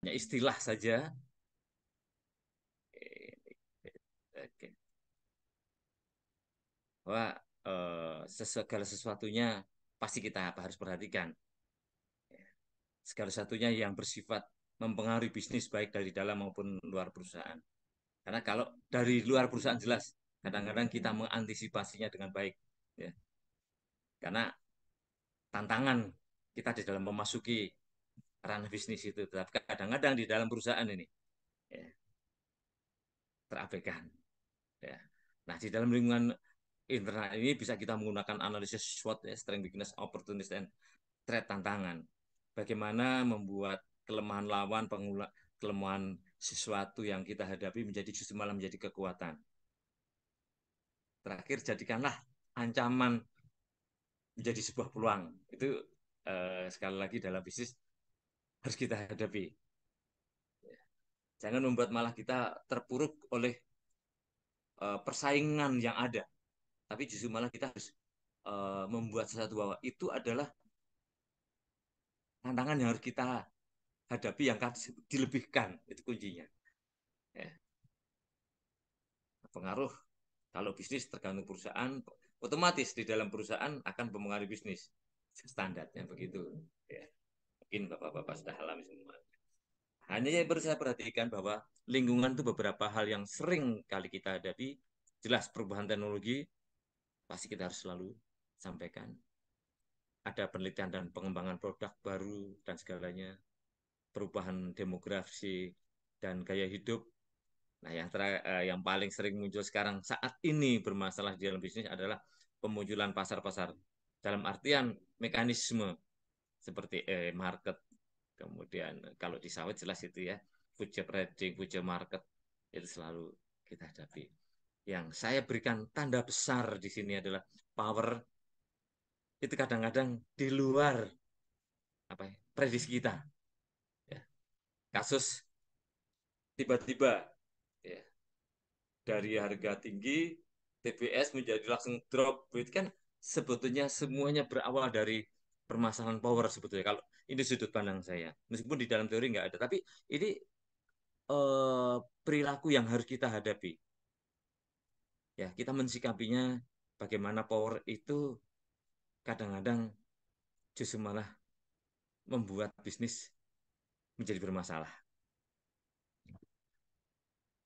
hanya istilah saja. Oke. Bahwa segala sesuatunya pasti kita harus perhatikan. Segala sesuatunya yang bersifat mempengaruhi bisnis baik dari dalam maupun luar perusahaan. Karena kalau dari luar perusahaan jelas, kadang-kadang kita mengantisipasinya dengan baik. Ya. Karena tantangan kita di dalam memasuki ranah bisnis itu. Tetapi kadang-kadang di dalam perusahaan ini ya, terabaikan. Ya. Nah, di dalam lingkungan internal ini bisa kita menggunakan analisis SWOT, ya, strength, weakness, opportunities, and threat, tantangan. Bagaimana membuat kelemahan lawan, kelemahan sesuatu yang kita hadapi menjadi justru malah menjadi kekuatan. Terakhir, jadikanlah ancaman menjadi sebuah peluang. Itu sekali lagi dalam bisnis harus kita hadapi. Jangan membuat malah kita terpuruk oleh persaingan yang ada, tapi justru malah kita harus membuat sesuatu bahwa itu adalah tantangan yang harus kita hadapi yang dilebihkan, itu kuncinya. Ya. Pengaruh kalau bisnis tergantung perusahaan, otomatis di dalam perusahaan akan mempengaruhi bisnis standarnya begitu. Ya. Mungkin bapak-bapak sudah alami semua. Hanya yang perlu saya perhatikan bahwa lingkungan itu beberapa hal yang sering kali kita hadapi. Jelas perubahan teknologi pasti kita harus selalu sampaikan. Ada penelitian dan pengembangan produk baru dan segalanya. Perubahan demografi dan gaya hidup. Nah, yang paling sering muncul sekarang saat ini bermasalah di dalam bisnis adalah pemunculan pasar-pasar. Dalam artian mekanisme seperti market. Kemudian kalau di sawit jelas itu ya, future trading, future market itu selalu kita hadapi. Yang saya berikan tanda besar di sini adalah power itu kadang-kadang di luar apa ya, prediksi kita. Ya. Kasus tiba-tiba ya, dari harga tinggi TBS menjadi langsung drop, itu kan sebetulnya semuanya berawal dari permasalahan power sebetulnya. Kalau ini sudut pandang saya, meskipun di dalam teori nggak ada, tapi ini eh, perilaku yang harus kita hadapi. Ya, kita mensikapinya bagaimana power itu kadang-kadang justru malah membuat bisnis menjadi bermasalah.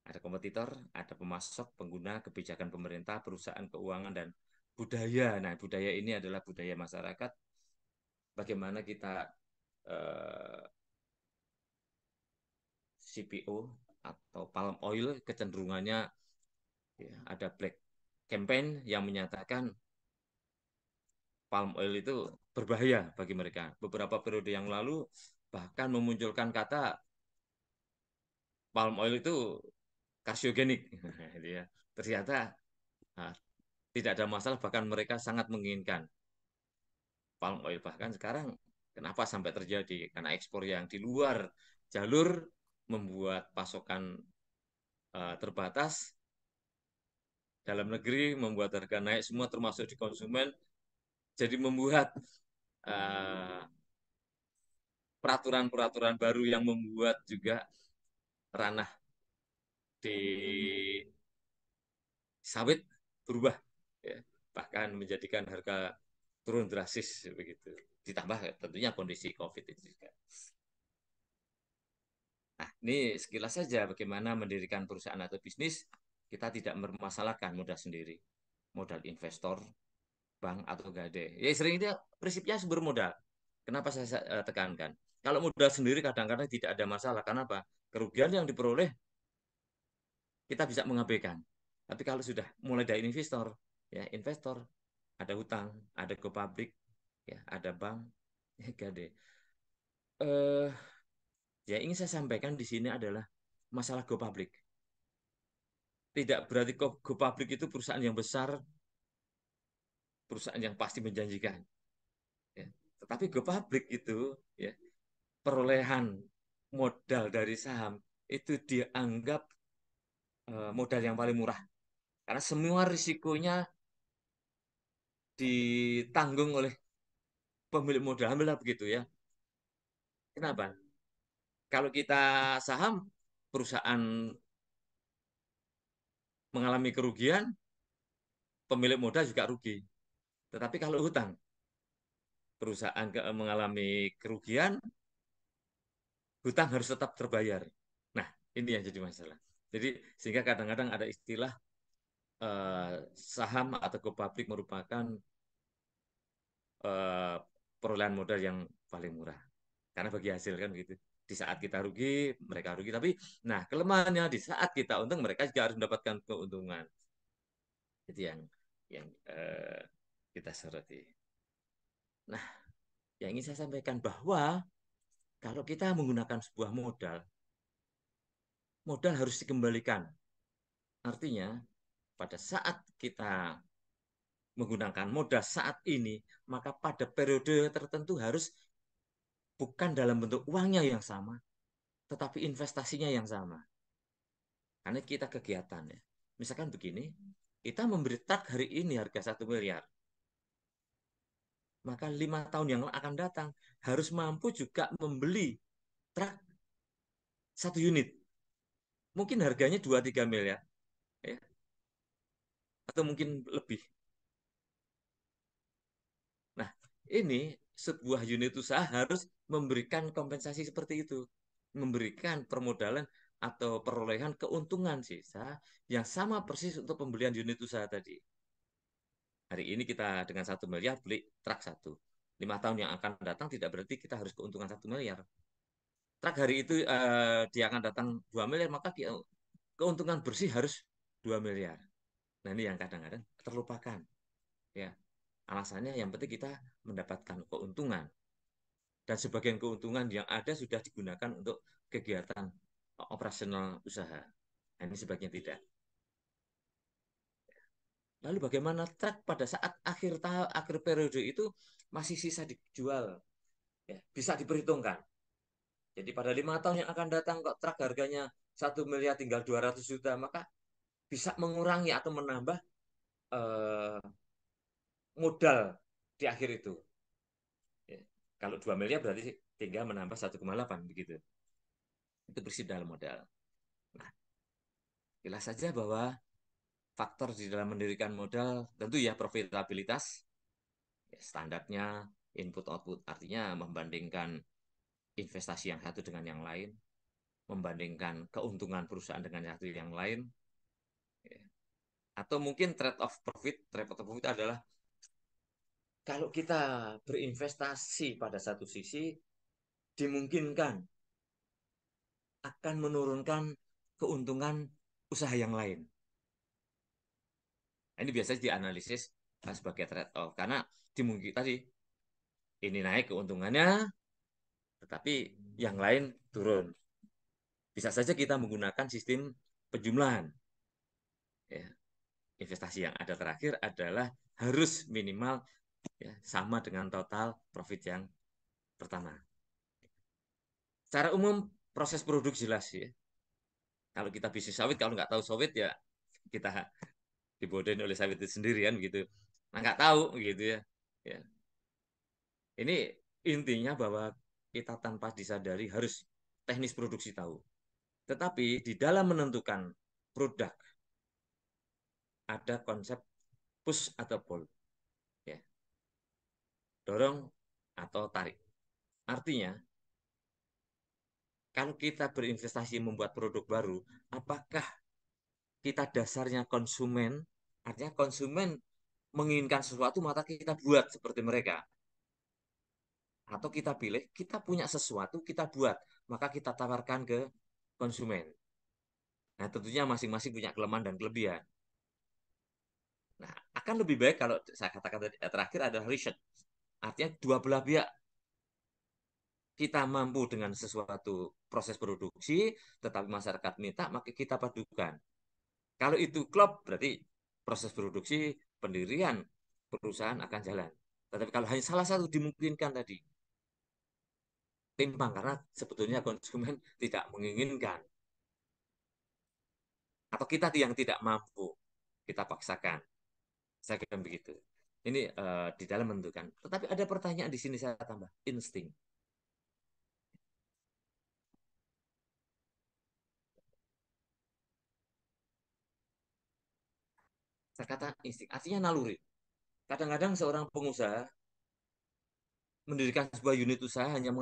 Ada kompetitor, ada pemasok, pengguna, kebijakan pemerintah, perusahaan keuangan, dan budaya. Nah, budaya ini adalah budaya masyarakat. Bagaimana kita eh, CPO atau palm oil kecenderungannya ya, ada black campaign yang menyatakan palm oil itu berbahaya bagi mereka. Beberapa periode yang lalu bahkan memunculkan kata palm oil itu karsiogenik. Ya. Ternyata nah, tidak ada masalah, bahkan mereka sangat menginginkan palm oil. Bahkan sekarang kenapa sampai terjadi? Karena ekspor yang di luar jalur membuat pasokan terbatas, dalam negeri membuat harga naik semua termasuk di konsumen, jadi membuat uh, peraturan-peraturan baru yang membuat juga ranah di sawit berubah, ya. Bahkan menjadikan harga turun drastis begitu. Ditambah tentunya kondisi COVID itu juga. Nah, ini sekilas saja bagaimana mendirikan perusahaan atau bisnis. Kita tidak mempermasalahkan modal sendiri, modal investor, bank atau gade. Ya sering itu prinsipnya sumber modal. Kenapa saya tekankan? Kalau modal sendiri kadang-kadang tidak ada masalah. Kenapa? Kerugian yang diperoleh kita bisa mengabaikan. Tapi kalau sudah mulai dari investor, ya investor, ada hutang, ada go public, ya ada bank, ya gade. Eh, ya ingin saya sampaikan di sini adalah masalah go public. Tidak berarti go public itu perusahaan yang besar, perusahaan yang pasti menjanjikan. Ya. Tetapi go public itu ya perolehan modal dari saham itu dianggap modal yang paling murah karena semua risikonya ditanggung oleh pemilik modal, alhamdulillah begitu ya. Kenapa? Kalau kita saham, perusahaan mengalami kerugian, pemilik modal juga rugi. Tetapi kalau hutang, perusahaan mengalami kerugian, hutang harus tetap terbayar. Nah, ini yang jadi masalah. Jadi sehingga kadang-kadang ada istilah saham atau go public merupakan eh, perolehan modal yang paling murah. Karena bagi hasil kan begitu. Di saat kita rugi, mereka rugi. Tapi, nah kelemahannya di saat kita untung, mereka juga harus mendapatkan keuntungan. Itu yang kita soroti. Nah, yang ingin saya sampaikan bahwa kalau kita menggunakan sebuah modal, modal harus dikembalikan. Artinya, pada saat kita menggunakan modal saat ini, maka pada periode tertentu harus bukan dalam bentuk uangnya yang sama, tetapi investasinya yang sama. Karena kita kegiatan ya. Misalkan begini, kita memberi truk hari ini harga 1 miliar. Maka 5 tahun yang akan datang harus mampu juga membeli truk 1 unit. Mungkin harganya 2-3 miliar. Ya, atau mungkin lebih. Nah, ini sebuah unit usaha harus memberikan kompensasi seperti itu. Memberikan permodalan atau perolehan keuntungan sisa yang sama persis untuk pembelian unit usaha tadi. Hari ini kita dengan 1 miliar beli truk satu. 5 tahun yang akan datang tidak berarti kita harus keuntungan 1 miliar. Truk hari itu dia akan datang 2 miliar, maka keuntungan bersih harus 2 miliar. Nah ini yang kadang-kadang terlupakan. Ya, alasannya yang penting kita mendapatkan keuntungan. Dan sebagian keuntungan yang ada sudah digunakan untuk kegiatan operasional usaha. Nah, ini sebagian tidak. Lalu bagaimana truk pada saat akhir periode itu masih sisa dijual, ya, bisa diperhitungkan. Jadi pada 5 tahun yang akan datang kok truk harganya 1 miliar tinggal 200 juta, maka bisa mengurangi atau menambah eh, modal di akhir itu. Ya. Kalau 2 miliar berarti tinggal menambah 1,8 begitu. Itu bersih dalam modal. Nah, jelas saja bahwa faktor di dalam mendirikan modal tentu ya profitabilitas, ya, standarnya input output, artinya membandingkan investasi yang satu dengan yang lain, membandingkan keuntungan perusahaan dengan yang satu yang lain, ya. Atau mungkin trade off profit adalah kalau kita berinvestasi pada satu sisi dimungkinkan akan menurunkan keuntungan usaha yang lain. Nah, ini biasanya dianalisis sebagai trade off karena dimungkin tadi ini naik keuntungannya, tetapi yang lain turun. Bisa saja kita menggunakan sistem penjumlahan. Ya, investasi yang ada terakhir adalah harus minimal ya, sama dengan total profit yang pertama. Secara umum proses produk jelas ya. Kalau kita bisnis sawit, kalau nggak tahu sawit ya kita dibodohin oleh sawit itu sendiri kan gitu. Nah nggak tahu gitu ya. Ya. Ini intinya bahwa kita tanpa disadari harus teknis produksi tahu. Tetapi di dalam menentukan produk ada konsep push atau pull, ya, dorong atau tarik. Artinya kalau kita berinvestasi membuat produk baru, apakah kita dasarnya konsumen, artinya konsumen menginginkan sesuatu maka kita buat seperti mereka, atau kita pilih kita punya sesuatu kita buat maka kita tawarkan ke konsumen. Nah tentunya masing-masing punya kelemahan dan kelebihan. Nah akan lebih baik kalau saya katakan terakhir adalah riset, artinya dua belah pihak kita mampu dengan sesuatu proses produksi tetapi masyarakat minta maka kita padukan. Kalau itu klop berarti proses produksi pendirian perusahaan akan jalan. Tetapi kalau hanya salah satu dimungkinkan tadi timpang karena sebetulnya konsumen tidak menginginkan atau kita yang tidak mampu kita paksakan. Saya kira begitu. Ini di dalam menentukan. Tetapi ada pertanyaan di sini saya tambah insting. Saya kata insting, artinya naluri. Kadang-kadang seorang pengusaha mendirikan sebuah unit usaha hanya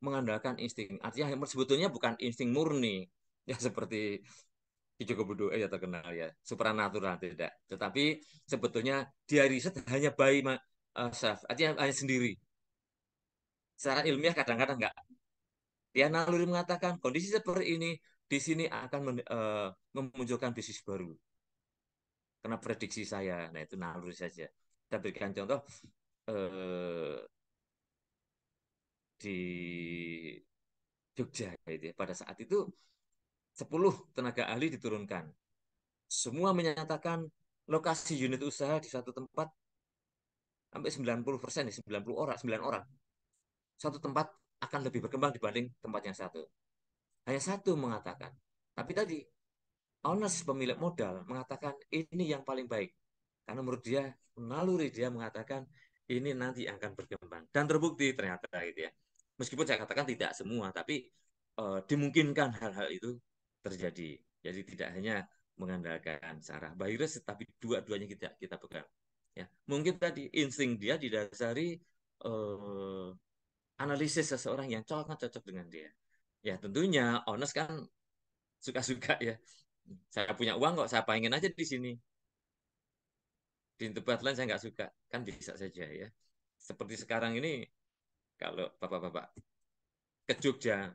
mengandalkan insting. Artinya sebetulnya bukan insting murni, ya seperti Ki Joko Budo ya terkenal ya, supranatural tidak. Tetapi sebetulnya dia riset hanya by self, artinya hanya sendiri. Secara ilmiah kadang-kadang enggak. Dia naluri mengatakan kondisi seperti ini di sini akan memunculkan bisnis baru. Karena prediksi saya, nah itu naluri saja. Kita berikan contoh eh, di Jogja gitu ya. Pada saat itu 10 tenaga ahli diturunkan. Semua menyatakan lokasi unit usaha di satu tempat sampai 90%, 90 orang, 9 orang. Satu tempat akan lebih berkembang dibanding tempat yang satu. Hanya satu mengatakan. Tapi tadi owners pemilik modal mengatakan ini yang paling baik. Karena menurut dia, naluri dia mengatakan ini nanti akan berkembang. Dan terbukti ternyata gitu ya. Meskipun saya katakan tidak semua, tapi dimungkinkan hal-hal itu terjadi. Jadi tidak hanya mengandalkan saraf virus, tapi dua-duanya kita pegang. Ya, mungkin tadi insting dia didasari eh, analisis seseorang yang cocok dengan dia. Ya tentunya honest kan suka-suka ya. Saya punya uang kok, saya pengen aja di sini. Di tempat lain saya nggak suka, kan bisa saja ya. Seperti sekarang ini, kalau bapak-bapak ke Jogja,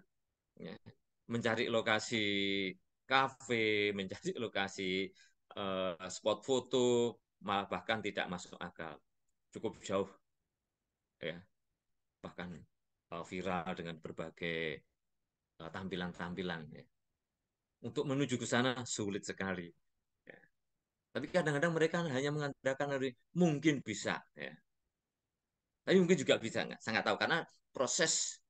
ya, mencari lokasi kafe, mencari lokasi spot foto, malah bahkan tidak masuk akal. Cukup jauh ya, bahkan viral dengan berbagai tampilan-tampilan ya. Untuk menuju ke sana sulit sekali. Ya. Tapi kadang-kadang mereka hanya mengandalkan dari mungkin bisa. Ya. Tapi mungkin juga bisa nggak? Saya nggak tahu karena proses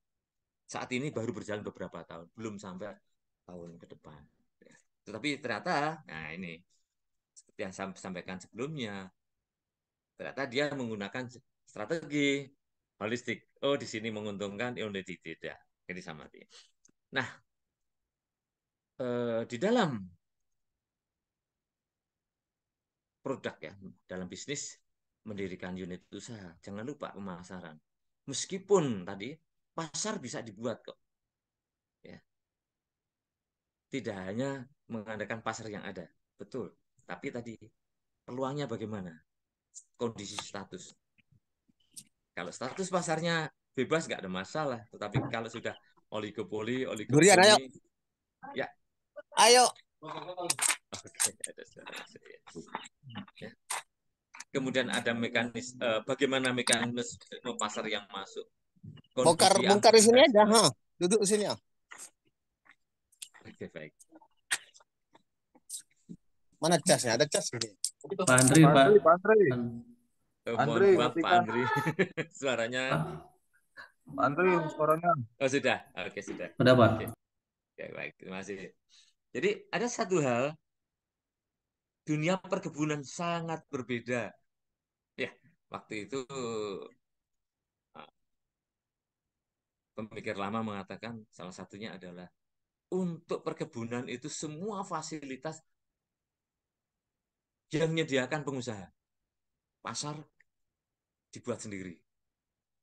saat ini baru berjalan beberapa tahun, belum sampai tahun ke depan. Ya. Tetapi ternyata, nah ini seperti yang saya sampaikan sebelumnya, ternyata dia menggunakan strategi holistik. Oh, di sini menguntungkan, oh, di tidak. Ini sama dia. Nah, di dalam produk ya, dalam bisnis mendirikan unit usaha, jangan lupa pemasaran. Meskipun tadi pasar bisa dibuat kok, ya. Tidak hanya mengandalkan pasar yang ada, betul. Tapi tadi peluangnya bagaimana? Kondisi status. Kalau status pasarnya bebas nggak ada masalah. Tetapi kalau sudah oligopoli, Durian, ayo. oligopoli, ya. Ayo. Oke, ada suara masuk ya. Ya. Kemudian ada bagaimana mekanisme pasar yang masuk, Bongkar, kondisi bongkar di sini ambibilitas aja, ha. nilai. Duduk di sini ya. Oke, baik. Mana casnya? Ada cas ini. Pak Andri, Pak Pak. Andri, Pak Andri, Mohon Andri, maaf Pak matikan. Andri, suaranya. Pak, Pak Andri, suaranya. Oh sudah, oke sudah. udah Pak. Oke, oke, baik, terima kasih. Jadi ada satu hal, dunia perkebunan sangat berbeda. Ya, waktu itu pemikir lama mengatakan salah satunya adalah untuk perkebunan itu semua fasilitas yang menyediakan pengusaha. Pasar dibuat sendiri,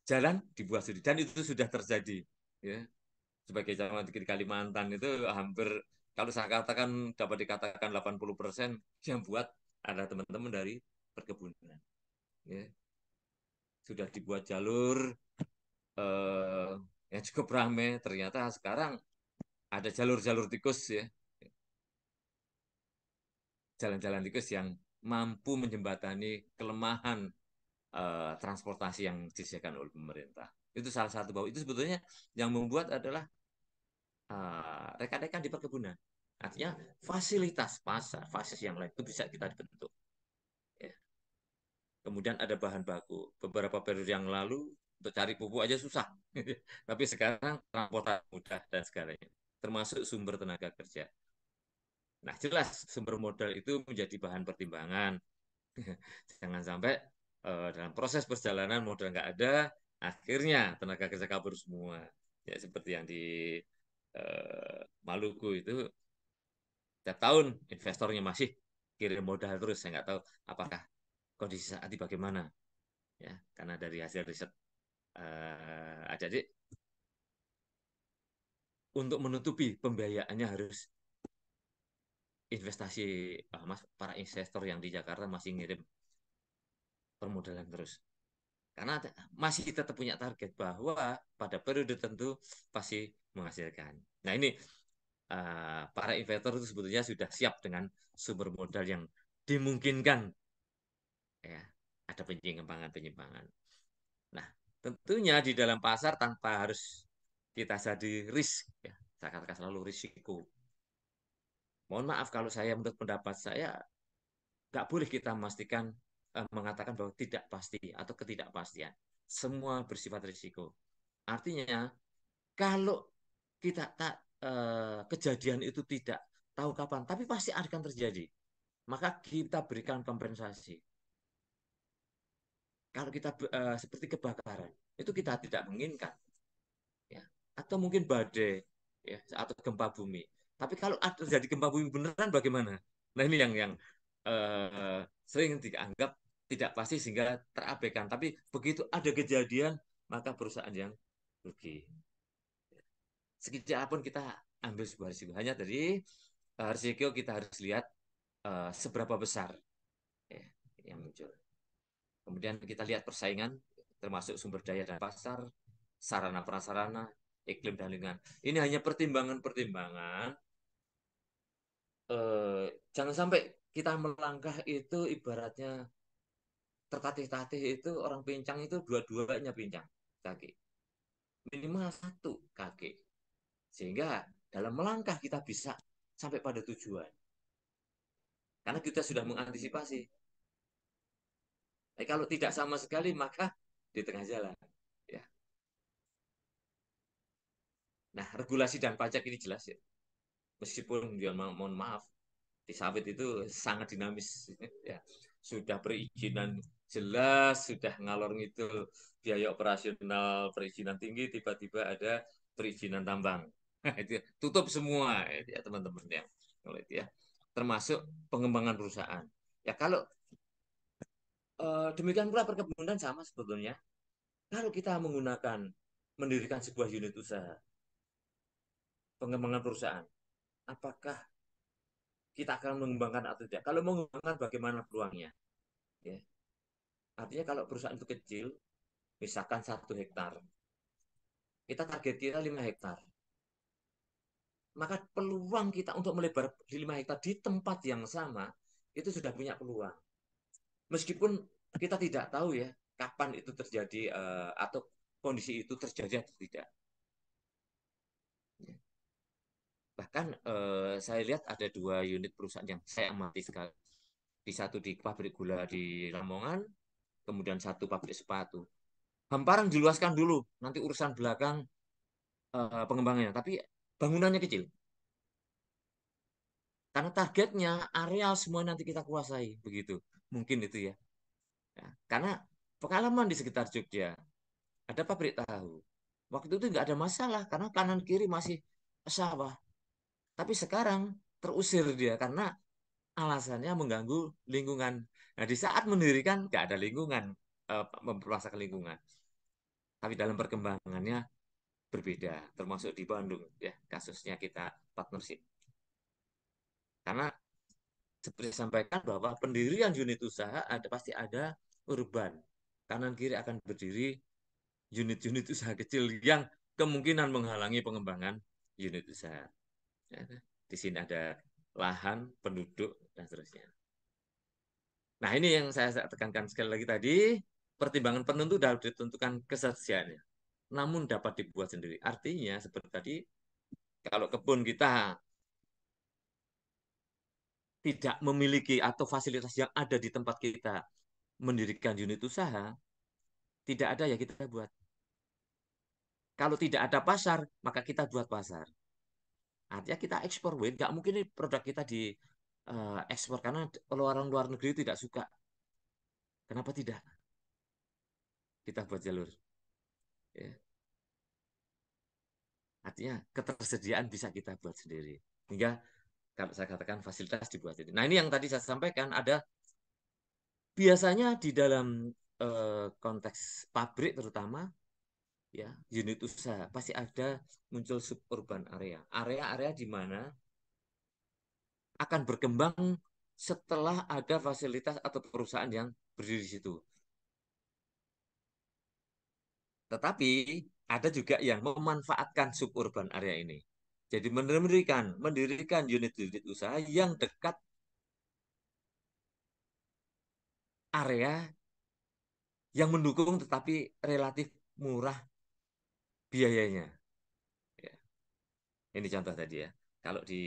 jalan dibuat sendiri, dan itu sudah terjadi. Ya, sebagai calon di Kalimantan itu hampir kalau saya katakan dapat dikatakan 80% yang buat ada teman-teman dari perkebunan. Ya, sudah dibuat jalur eh, yang cukup ramai. Ternyata sekarang ada jalur-jalur tikus ya, jalan-jalan tikus yang mampu menjembatani kelemahan transportasi yang disediakan oleh pemerintah. Itu salah satu bahwa itu sebetulnya yang membuat adalah rekan-rekan di perkebunan. Artinya fasilitas pasar, fasilitas yang lain itu bisa kita dibentuk. Ya. Kemudian ada bahan baku. Beberapa periode yang lalu untuk cari pupuk aja susah. Tapi sekarang transportasi mudah dan segalanya. Termasuk sumber tenaga kerja. Nah jelas sumber modal itu menjadi bahan pertimbangan. Jangan sampai dalam proses perjalanan modal nggak ada, akhirnya tenaga kerja kabur semua. Ya seperti yang di Maluku itu, tiap tahun investornya masih kirim modal terus. Saya nggak tahu apakah kondisi saat ini bagaimana, ya, karena dari hasil riset adik-adik untuk menutupi pembiayaannya harus investasi, mas, para investor yang di Jakarta masih ngirim permodalan terus. Karena masih tetap punya target bahwa pada periode tertentu pasti menghasilkan. Nah ini para investor itu sebetulnya sudah siap dengan sumber modal yang dimungkinkan, ya, ada penyimpangan-penyimpangan. Nah tentunya di dalam pasar tanpa harus kita jadi risk, ya, saya katakan selalu risiko. Mohon maaf kalau saya, menurut pendapat saya, nggak boleh kita mengatakan bahwa tidak pasti atau ketidakpastian. Semua bersifat risiko. Artinya kalau kita tak kejadian itu tidak tahu kapan, tapi pasti akan terjadi, maka kita berikan kompensasi. Kalau kita seperti kebakaran, itu kita tidak menginginkan, ya, atau mungkin badai, ya, atau gempa bumi. Tapi kalau ada terjadi gempa bumi beneran bagaimana? Nah ini yang sering dianggap tidak pasti sehingga terabaikan. Tapi begitu ada kejadian, maka perusahaan yang rugi. Sekecil apapun kita ambil sebuah risiko. Hanya dari risiko kita harus lihat seberapa besar, ya, yang muncul. Kemudian kita lihat persaingan, termasuk sumber daya dan pasar, sarana prasarana, iklim dan lingkungan. Ini hanya pertimbangan-pertimbangan. Jangan sampai kita melangkah itu ibaratnya tertatih-tatih, itu orang pincang itu dua-duanya pincang kaki. Minimal satu kaki. Sehingga dalam melangkah kita bisa sampai pada tujuan. Karena kita sudah mengantisipasi. Kalau tidak sama sekali maka di tengah jalan. Ya. Nah, regulasi dan pajak ini jelas, ya. Meskipun ya, mohon maaf, di sawit itu sangat dinamis, ya. Sudah perizinan jelas, sudah ngalor ngidul biaya operasional perizinan tinggi, tiba-tiba ada perizinan tambang. Itu tutup semua, ya teman-teman, ya. Ya. Termasuk pengembangan perusahaan. Ya kalau demikian pula perkebunan sama sebetulnya. Kalau kita mendirikan sebuah unit usaha, pengembangan perusahaan, apakah kita akan mengembangkan atau tidak? Kalau mengembangkan, bagaimana peluangnya? Ya. Artinya kalau perusahaan itu kecil, misalkan 1 hektar, kita target kita 5 hektar. Maka peluang kita untuk melebar di 5 hektar di tempat yang sama, itu sudah punya peluang. Meskipun kita tidak tahu, ya, kapan itu terjadi atau kondisi itu terjadi atau tidak. Ya. Bahkan saya lihat ada 2 unit perusahaan yang saya amati sekali. Di satu di pabrik gula di Lamongan, kemudian satu pabrik sepatu. Hamparan diluaskan dulu, nanti urusan belakang pengembangannya. Tapi bangunannya kecil. Karena targetnya areal semua nanti kita kuasai, begitu. Mungkin itu, ya. Ya. Karena pengalaman di sekitar Jogja, ada pabrik tahu. Waktu itu nggak ada masalah karena kanan kiri masih sawah. Tapi sekarang terusir dia karena alasannya mengganggu lingkungan. Nah, di saat mendirikan nggak ada lingkungan, mempermasakan lingkungan. Tapi dalam perkembangannya berbeda, termasuk di Bandung, ya, kasusnya kita partnership. Karena seperti disampaikan bahwa pendirian unit usaha pasti ada urban. Kanan kiri akan berdiri unit-unit usaha kecil yang kemungkinan menghalangi pengembangan unit usaha. Ya, di sini ada lahan, penduduk, dan seterusnya. Nah, ini yang saya tekankan sekali lagi tadi, pertimbangan penentu dapat ditentukan kesaksiannya, namun dapat dibuat sendiri. Artinya, seperti tadi, kalau kebun kita tidak memiliki atau fasilitas yang ada di tempat kita mendirikan unit usaha, tidak ada, ya kita buat. Kalau tidak ada pasar, maka kita buat pasar. Artinya kita ekspor, nggak mungkin produk kita di ekspor karena orang luar negeri tidak suka. Kenapa tidak? Kita buat jalur. Ya. Artinya ketersediaan bisa kita buat sendiri. Hingga Kalau saya katakan fasilitas dibuat itu. Nah, ini yang tadi saya sampaikan ada biasanya di dalam konteks pabrik terutama ya unit usaha pasti ada muncul suburban area. Area-area di mana akan berkembang setelah ada fasilitas atau perusahaan yang berdiri di situ. Tetapi ada juga yang memanfaatkan suburban area ini. Jadi mendirikan unit-unit usaha yang dekat area yang mendukung tetapi relatif murah biayanya. Ya, ini contoh tadi ya. Kalau di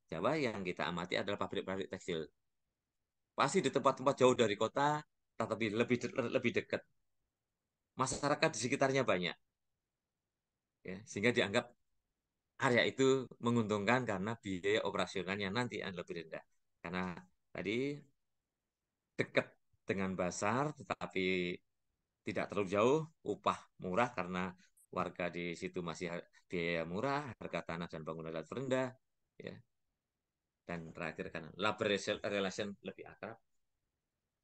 Jawa yang kita amati adalah pabrik-pabrik tekstil. Pasti di tempat-tempat jauh dari kota, tetapi lebih dekat. Masyarakat di sekitarnya banyak, ya, sehingga dianggap area itu menguntungkan karena biaya operasionalnya nanti akan lebih rendah. Karena tadi dekat dengan pasar, tetapi tidak terlalu jauh, upah murah karena warga di situ masih biaya murah, harga tanah dan bangunan relatif rendah, ya. Dan terakhir kan labor relation lebih akrab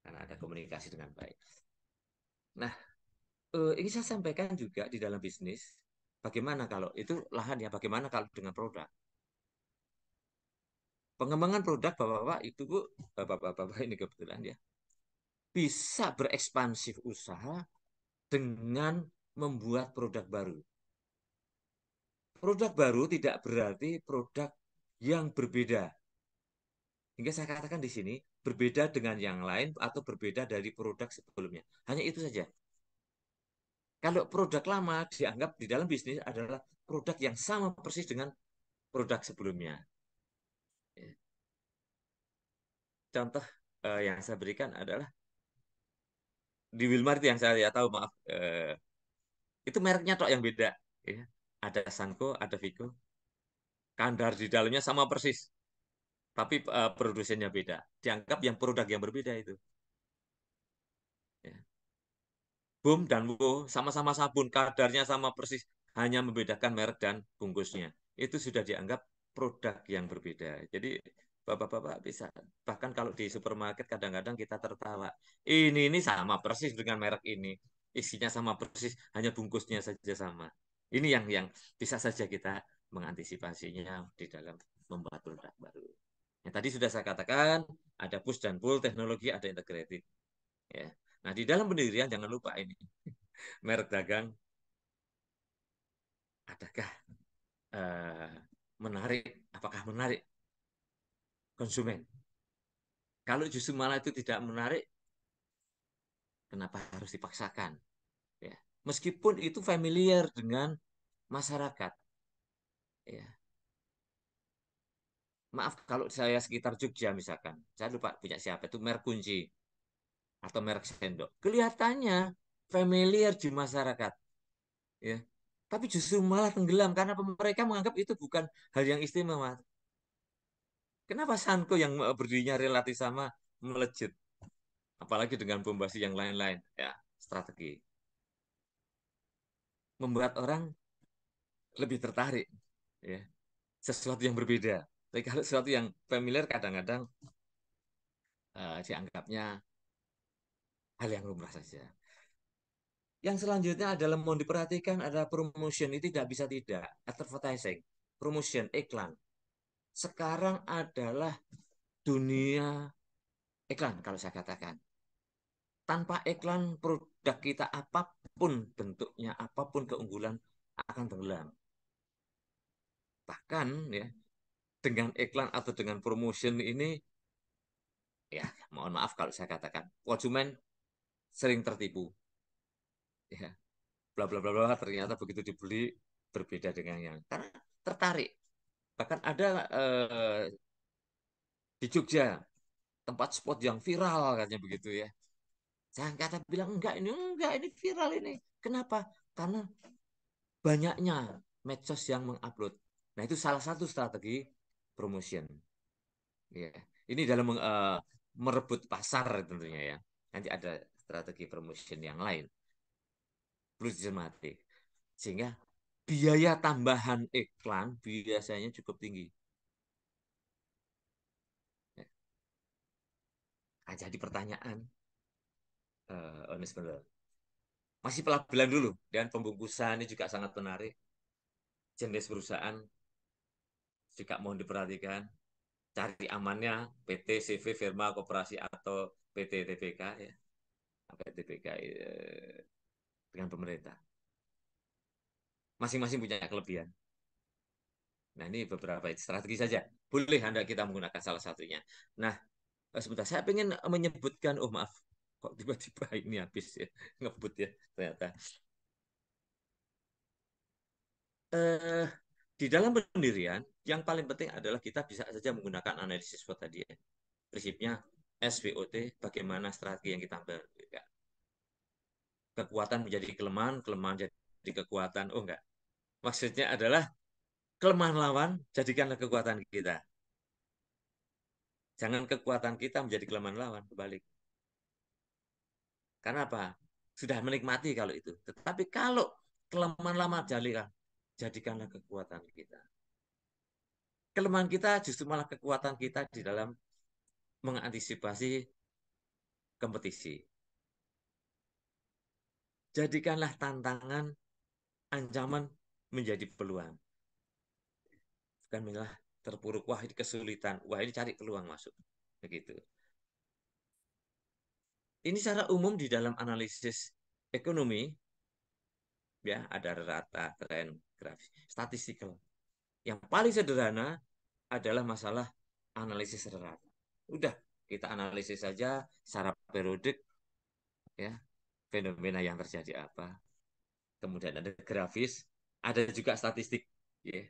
karena ada komunikasi dengan baik. Nah, ini saya sampaikan juga di dalam bisnis, bagaimana kalau itu lahan ya, bagaimana kalau dengan produk? Pengembangan produk Bapak-Bapak itu Bu, Bapak-Bapak ini kebetulan ya, bisa berekspansif usaha dengan membuat produk baru. Produk baru tidak berarti produk yang berbeda. Hingga saya katakan di sini, berbeda dengan yang lain atau berbeda dari produk sebelumnya. Hanya itu saja. Kalau produk lama dianggap di dalam bisnis adalah produk yang sama persis dengan produk sebelumnya. Ya. Contoh yang saya berikan adalah di Wilmar itu yang saya tahu, maaf, itu mereknya tok yang beda. Ya. Ada Sanko, ada Vigo. Kandar di dalamnya sama persis, tapi produsennya beda. Dianggap yang produk yang berbeda itu. Ya. Boom dan Wo sama-sama sabun, kadarnya sama persis, hanya membedakan merek dan bungkusnya. Itu sudah dianggap produk yang berbeda. Jadi Bapak-bapak bisa, bahkan kalau di supermarket kadang-kadang kita tertawa. Ini sama persis dengan merek ini. Isinya sama persis, hanya bungkusnya saja sama. Ini yang bisa saja kita mengantisipasinya di dalam membuat produk baru. Yang tadi sudah saya katakan, ada push dan pull teknologi, ada integrated. Ya. Nah, di dalam pendirian jangan lupa ini. Merek dagang, adakah eh, menarik? Apakah menarik konsumen? Kalau justru malah itu tidak menarik, kenapa harus dipaksakan? Ya. Meskipun itu familiar dengan masyarakat. Ya. Maaf kalau saya sekitar Jogja misalkan, saya lupa punya siapa itu merek kunci atau merek sendok. Kelihatannya familiar di masyarakat. Ya. Tapi justru malah tenggelam karena mereka menganggap itu bukan hal yang istimewa. Kenapa Sanko yang berdirinya relatif sama melejit? Apalagi dengan bombasi yang lain-lain. Ya, strategi. Membuat orang lebih tertarik. Ya, sesuatu yang berbeda. Tapi kalau sesuatu yang familiar kadang-kadang dianggapnya hal yang lumrah saja. Yang selanjutnya adalah mau diperhatikan ada promotion ini tidak bisa tidak. Advertising, promotion, iklan. Sekarang adalah dunia iklan kalau saya katakan. Tanpa iklan produk kita apapun bentuknya, apapun keunggulan akan tenggelam. Bahkan ya dengan iklan atau dengan promotion ini ya mohon maaf kalau saya katakan konsumen sering tertipu. Ya, bla bla bla bla ternyata begitu dibeli berbeda dengan yang karena tertarik. Bahkan ada di Jogja tempat spot yang viral katanya begitu ya. Saya kata bilang enggak ini viral ini. Kenapa? Karena banyaknya medsos yang mengupload. Nah, itu salah satu strategi promotion. Ya. Ini dalam merebut pasar tentunya ya. Nanti ada strategi promotion yang lain. Perlu dicermati. Sehingga biaya tambahan iklan biasanya cukup tinggi. Jadi pertanyaan, honest bener. Masih pelabelan dulu, dan pembungkusan ini juga sangat menarik. Jenis perusahaan juga mohon diperhatikan. Cari amannya PT, CV, firma, koperasi, atau PT TBK ya. PT TBK dengan pemerintah. Masing-masing punya kelebihan. Nah, ini beberapa strategi saja. Boleh Anda kita menggunakan salah satunya. Nah, sebentar, saya ingin menyebutkan, oh maaf, kok tiba-tiba ini habis ya, ngebut ya ternyata. Eh, di dalam pendirian, yang paling penting adalah kita bisa saja menggunakan analisis SWOT tadi ya. Prinsipnya SWOT, bagaimana strategi yang kita ambil. Ya. Kekuatan menjadi kelemahan, kelemahan jadi kekuatan. Oh enggak. Maksudnya adalah kelemahan lawan, jadikanlah kekuatan kita. Jangan kekuatan kita menjadi kelemahan lawan, kebalik. Karena apa? Sudah menikmati kalau itu. Tetapi kalau kelemahan lama jadikanlah kekuatan kita. Kelemahan kita justru malah kekuatan kita di dalam mengantisipasi kompetisi. Jadikanlah tantangan, ancaman menjadi peluang. Bukan malah terpuruk, wah ini kesulitan, wah ini cari peluang masuk. Begitu. Ini secara umum di dalam analisis ekonomi, ya ada rata, tren, grafis, statistikal. Yang paling sederhana adalah masalah analisis rata. Udah, kita analisis saja secara periodik, ya fenomena yang terjadi apa. Kemudian ada grafis, ada juga statistik. Ya.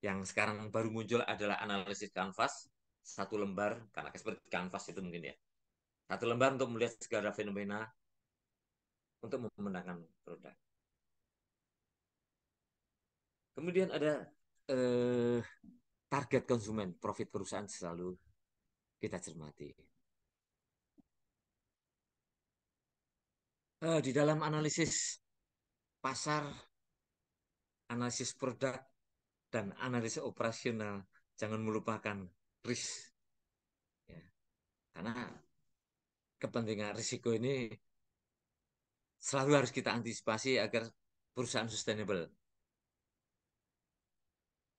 Yang sekarang baru muncul adalah analisis kanvas, satu lembar, karena seperti kanvas itu mungkin ya. Satu lembar untuk melihat segala fenomena untuk memenangkan produk. Kemudian ada eh, target konsumen, profit perusahaan selalu kita cermati. Di dalam analisis pasar, analisis produk, dan analisis operasional, jangan melupakan risk. Ya. Karena kepentingan risiko ini selalu harus kita antisipasi agar perusahaan sustainable.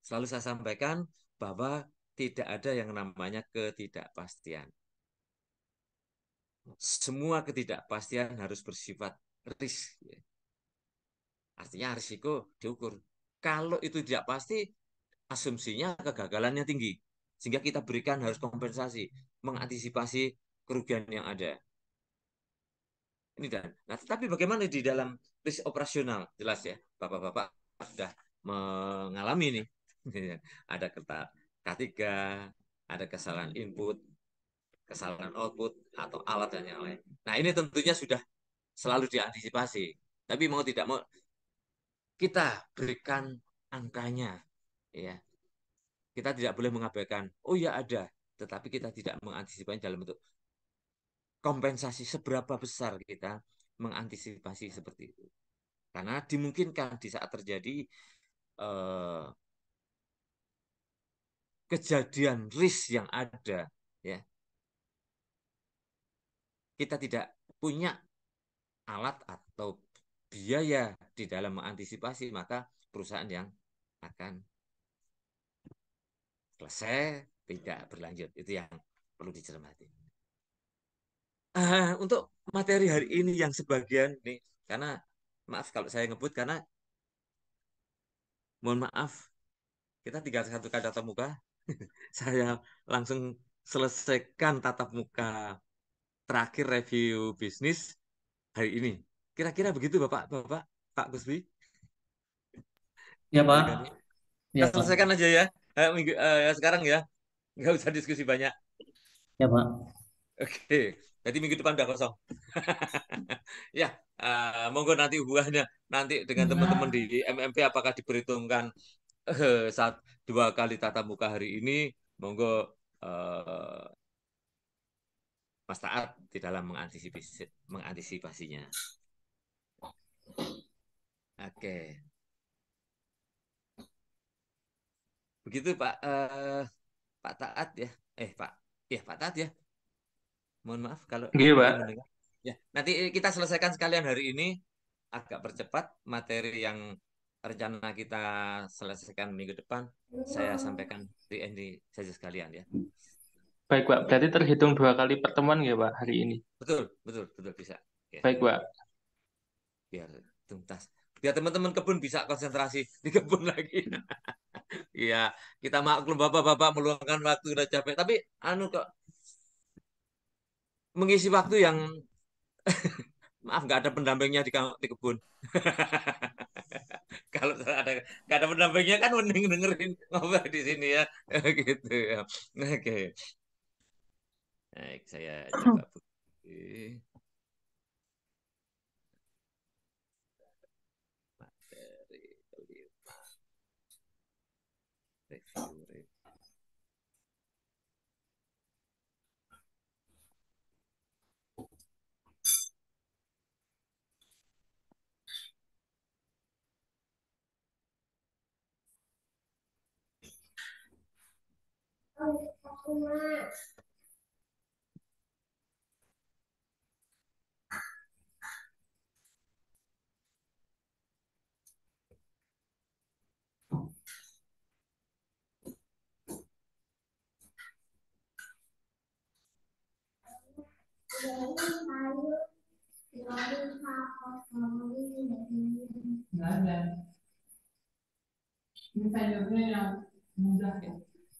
Selalu saya sampaikan bahwa tidak ada yang namanya ketidakpastian. Semua ketidakpastian harus bersifat risk. Artinya risiko diukur. Kalau itu tidak pasti, asumsinya kegagalannya tinggi. Sehingga kita berikan harus kompensasi, mengantisipasi kerugian yang ada. Ini dan, nah, tetapi bagaimana di dalam risk operasional? Jelas ya, Bapak-bapak sudah mengalami nih. Ada K3, ada kesalahan input, kesalahan output, atau alat dan yang lain. Nah, ini tentunya sudah selalu diantisipasi. Tapi mau tidak mau, kita berikan angkanya. Ya, kita tidak boleh mengabaikan, oh ya ada, tetapi kita tidak mengantisipasi dalam bentuk kompensasi seberapa besar kita mengantisipasi seperti itu. Karena dimungkinkan di saat terjadi eh, kejadian risk yang ada, ya kita tidak punya alat atau biaya di dalam mengantisipasi, maka perusahaan yang akan selesai tidak berlanjut. Itu yang perlu dicermati. Untuk materi hari ini yang sebagian nih, karena maaf kalau saya ngebut karena mohon maaf kita tinggal satu kali tatap muka, saya langsung selesaikan tatap muka terakhir review bisnis hari ini. Kira-kira begitu Bapak, Bapak, Pak Kusbi. Ya Pak, Silakan. ya Kita Pak, selesaikan aja ya, ya sekarang ya, nggak usah diskusi banyak. ya Pak. Oke, jadi minggu depan udah kosong. Ya, monggo nanti hubungannya nanti dengan teman-teman di MMP apakah diperhitungkan saat 2 kali tatap muka hari ini, monggo eh, Mas Taat di dalam mengantisipasinya. Oke, begitu Pak Pak Taat ya, Pak Taat ya. Mohon maaf kalau Iya, Pak. belum mendengar. Ya, nanti kita selesaikan sekalian hari ini, agak percepat materi yang rencana kita selesaikan minggu depan. Saya sampaikan di ini saja sekalian ya. Baik, Pak. Berarti terhitung 2 kali pertemuan ya, Pak, hari ini. Betul, betul, betul bisa. Ya, Baik, Pak. biar tuntas. Biar teman-teman kebun bisa konsentrasi di kebun lagi. Iya, kita maklum bapak-bapak meluangkan waktu udah capek. Tapi anu kok mengisi waktu yang maaf nggak ada pendampingnya di kebun. Kalau ada nggak ada pendampingnya kan mending dengerin ngobrol di sini ya, gitu ya. Oke, baik saya coba bukti materi kelima review.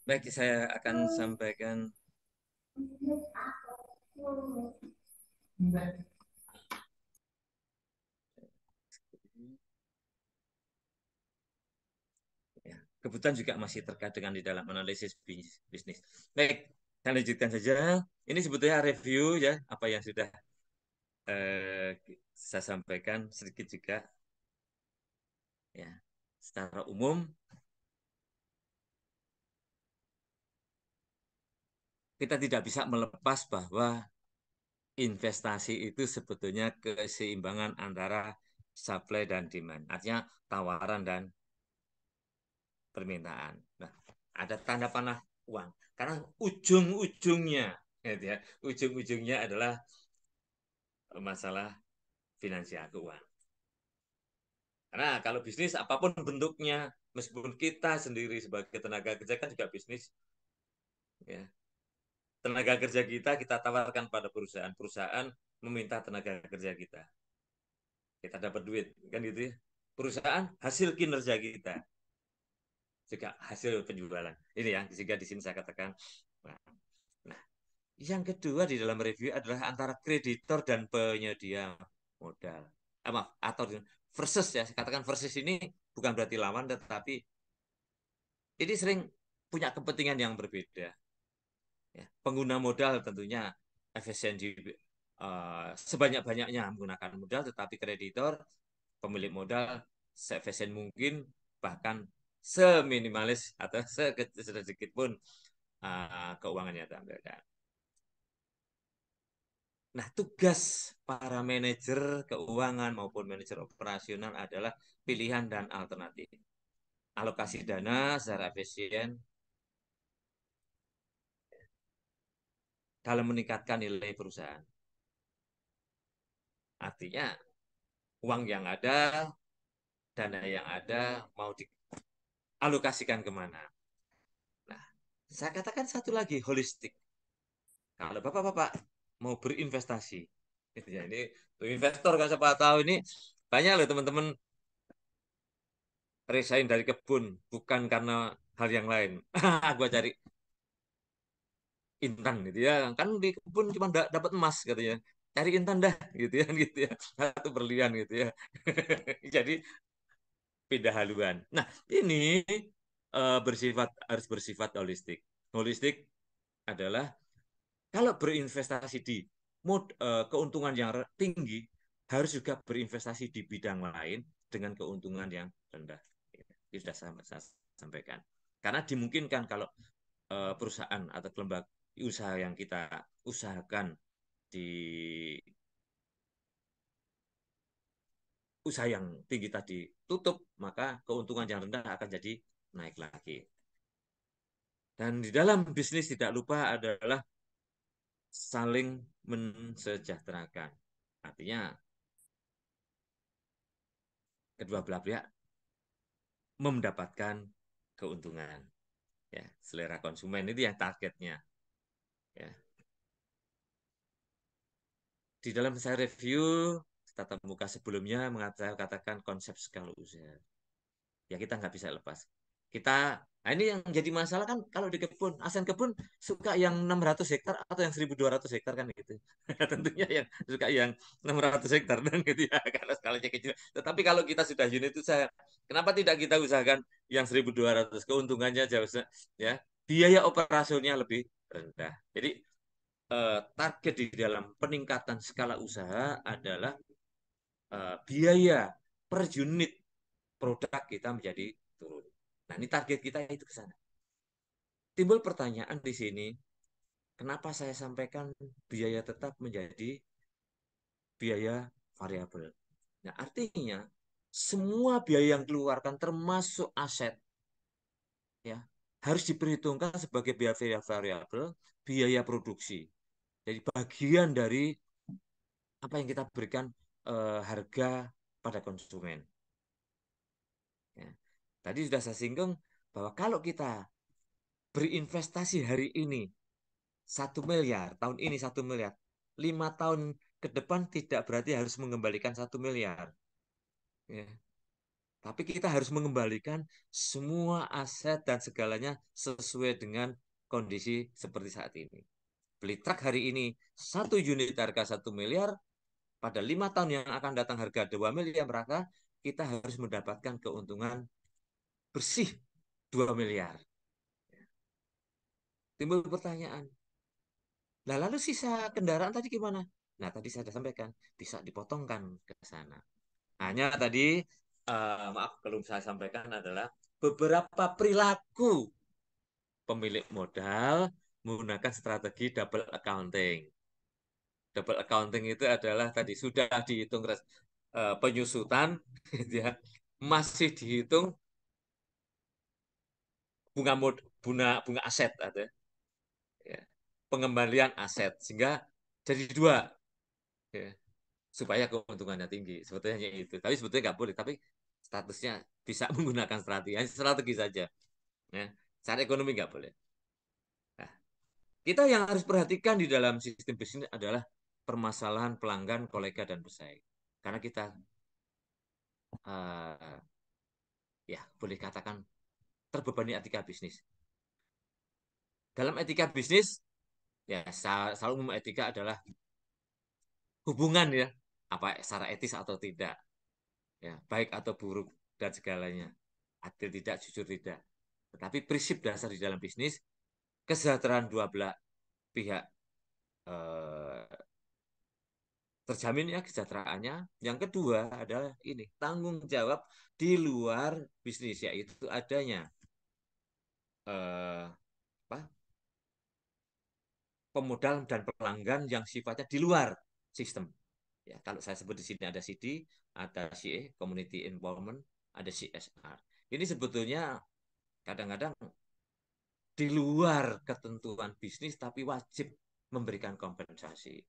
Baik, saya akan sampaikan. Ya, kebetulan juga masih terkait dengan di dalam analisis bisnis. Baik, saya lanjutkan saja. Ini sebetulnya review ya, apa yang sudah saya sampaikan sedikit juga. Ya, secara umum kita tidak bisa melepas bahwa investasi itu sebetulnya keseimbangan antara supply dan demand. Artinya tawaran dan permintaan. Nah, ada tanda panah uang. Karena ujung-ujungnya, gitu ya, ujung-ujungnya adalah masalah finansial keuangan. Karena kalau bisnis apapun bentuknya, meskipun kita sendiri sebagai tenaga kerja kan juga bisnis, ya. Tenaga kerja kita tawarkan pada perusahaan meminta tenaga kerja kita dapat duit kan gitu ya. Perusahaan hasil kinerja kita juga hasil penjualan ini ya, sehingga di sini saya katakan nah, nah, yang kedua di dalam review adalah antara kreditor dan penyedia modal maaf atau versus ya, saya katakan versus ini bukan berarti lawan, tetapi ini sering punya kepentingan yang berbeda ya. Pengguna modal tentunya efisiensi sebanyak-banyaknya menggunakan modal, tetapi kreditor pemilik modal seefisien mungkin, bahkan seminimalis atau sedikit pun keuangannya tampilkan. Nah, tugas para manajer keuangan maupun manajer operasional adalah pilihan dan alternatif. Alokasi dana secara efisien dalam meningkatkan nilai perusahaan. Artinya, uang yang ada, dana yang ada mau dialokasikan kemana. Nah, saya katakan satu lagi, holistik. Kalau bapak-bapak mau berinvestasi, ya ini investor kan siapa tahu ini banyak loh teman-teman resign dari kebun bukan karena hal yang lain. Gua cari intan gitu ya, kan di kebun cuma dapat emas katanya. Cari intan dah gitu ya. Satu berlian gitu ya. Jadi pindah haluan. Nah, ini harus bersifat holistik. Holistik adalah kalau berinvestasi di keuntungan yang tinggi, harus juga berinvestasi di bidang lain dengan keuntungan yang rendah. Itu sudah saya sampaikan. Karena dimungkinkan kalau perusahaan atau lembaga usaha yang kita usahakan di usaha yang tinggi tadi tutup, maka keuntungan yang rendah akan jadi naik lagi. Dan di dalam bisnis tidak lupa adalah saling mensejahterakan. Artinya kedua belah pihak mendapatkan keuntungan. Ya, selera konsumen itu yang targetnya. Ya. Di dalam saya review tatap muka sebelumnya, saya katakan konsep skala usaha. Ya kita nggak bisa lepas. Nah ini yang jadi masalah kan kalau di kebun, ASEAN kebun suka yang 600 hektar atau yang 1.200 hektar kan gitu. Tentunya yang suka yang 600 hektar dan gitu ya, karena skalanya kecil. Tetapi kalau kita sudah unit usaha, kenapa tidak kita usahakan yang 1.200, keuntungannya jauh ya, biaya operasionalnya lebih rendah. Jadi target di dalam peningkatan skala usaha adalah biaya per unit produk kita menjadi turun. Nah, ini target kita itu ke sana. Timbul pertanyaan di sini, kenapa saya sampaikan biaya tetap menjadi biaya variabel? Nah, artinya semua biaya yang dikeluarkan termasuk aset ya harus diperhitungkan sebagai biaya variabel, biaya produksi. Jadi bagian dari apa yang kita berikan harga pada konsumen. Ya. Tadi sudah saya singgung bahwa kalau kita berinvestasi hari ini 1 miliar, tahun ini 1 miliar, 5 tahun ke depan tidak berarti harus mengembalikan 1 miliar. Ya. Tapi kita harus mengembalikan semua aset dan segalanya sesuai dengan kondisi seperti saat ini. Beli truk hari ini 1 unit harga 1 miliar, pada 5 tahun yang akan datang harga 2 miliar, maka kita harus mendapatkan keuntungan bersih 2 miliar. Timbul pertanyaan, nah lalu sisa kendaraan tadi gimana? Nah tadi saya sudah sampaikan, bisa dipotongkan ke sana. Hanya tadi, maaf kalau saya sampaikan adalah beberapa perilaku pemilik modal menggunakan strategi double accounting. Double accounting itu adalah tadi sudah dihitung penyusutan, ya, masih dihitung bunga aset ada, ya, pengembalian aset sehingga jadi dua, ya, supaya keuntungannya tinggi. Sebetulnya hanya itu. Tapi sebetulnya nggak boleh. Tapi statusnya bisa menggunakan strategi saja. Ya. Secara ekonomi nggak boleh. Nah, kita yang harus perhatikan di dalam sistem bisnis adalah permasalahan pelanggan, kolega, dan pesaing. Karena kita uh, ya boleh katakan terbebani etika bisnis. Dalam etika bisnis, ya selalu umum etika adalah hubungan ya, apa secara etis atau tidak, ya baik atau buruk dan segalanya, adil tidak, jujur tidak. Tetapi prinsip dasar di dalam bisnis, kesejahteraan dua belah pihak eh, terjamin ya kesejahteraannya. Yang kedua adalah ini tanggung jawab di luar bisnis, yaitu adanya eh, apa, pemodal dan pelanggan yang sifatnya di luar sistem. Ya, kalau saya sebut di sini ada CD, ada CA, Community Involvement, ada CSR. Ini sebetulnya kadang-kadang di luar ketentuan bisnis tapi wajib memberikan kompensasi.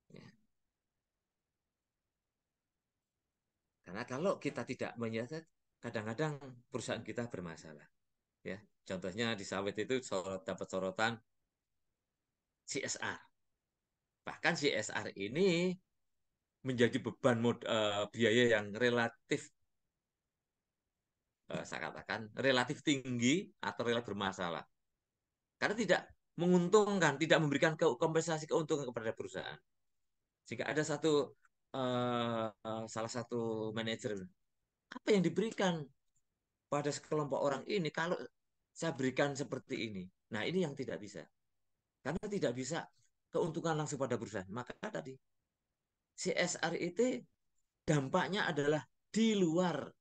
Ya. Karena kalau kita tidak menyadari, kadang-kadang perusahaan kita bermasalah. Ya, contohnya di sawit itu dapat sorotan CSR. Bahkan CSR ini menjadi beban biaya yang relatif, saya katakan relatif tinggi atau relatif bermasalah. Karena tidak menguntungkan, tidak memberikan kompensasi keuntungan kepada perusahaan. Jika ada salah satu manajer, apa yang diberikan pada sekelompok orang ini kalau saya berikan seperti ini? Nah, ini yang tidak bisa. Karena tidak bisa keuntungan langsung pada perusahaan. Maka tadi CSR itu dampaknya adalah di luar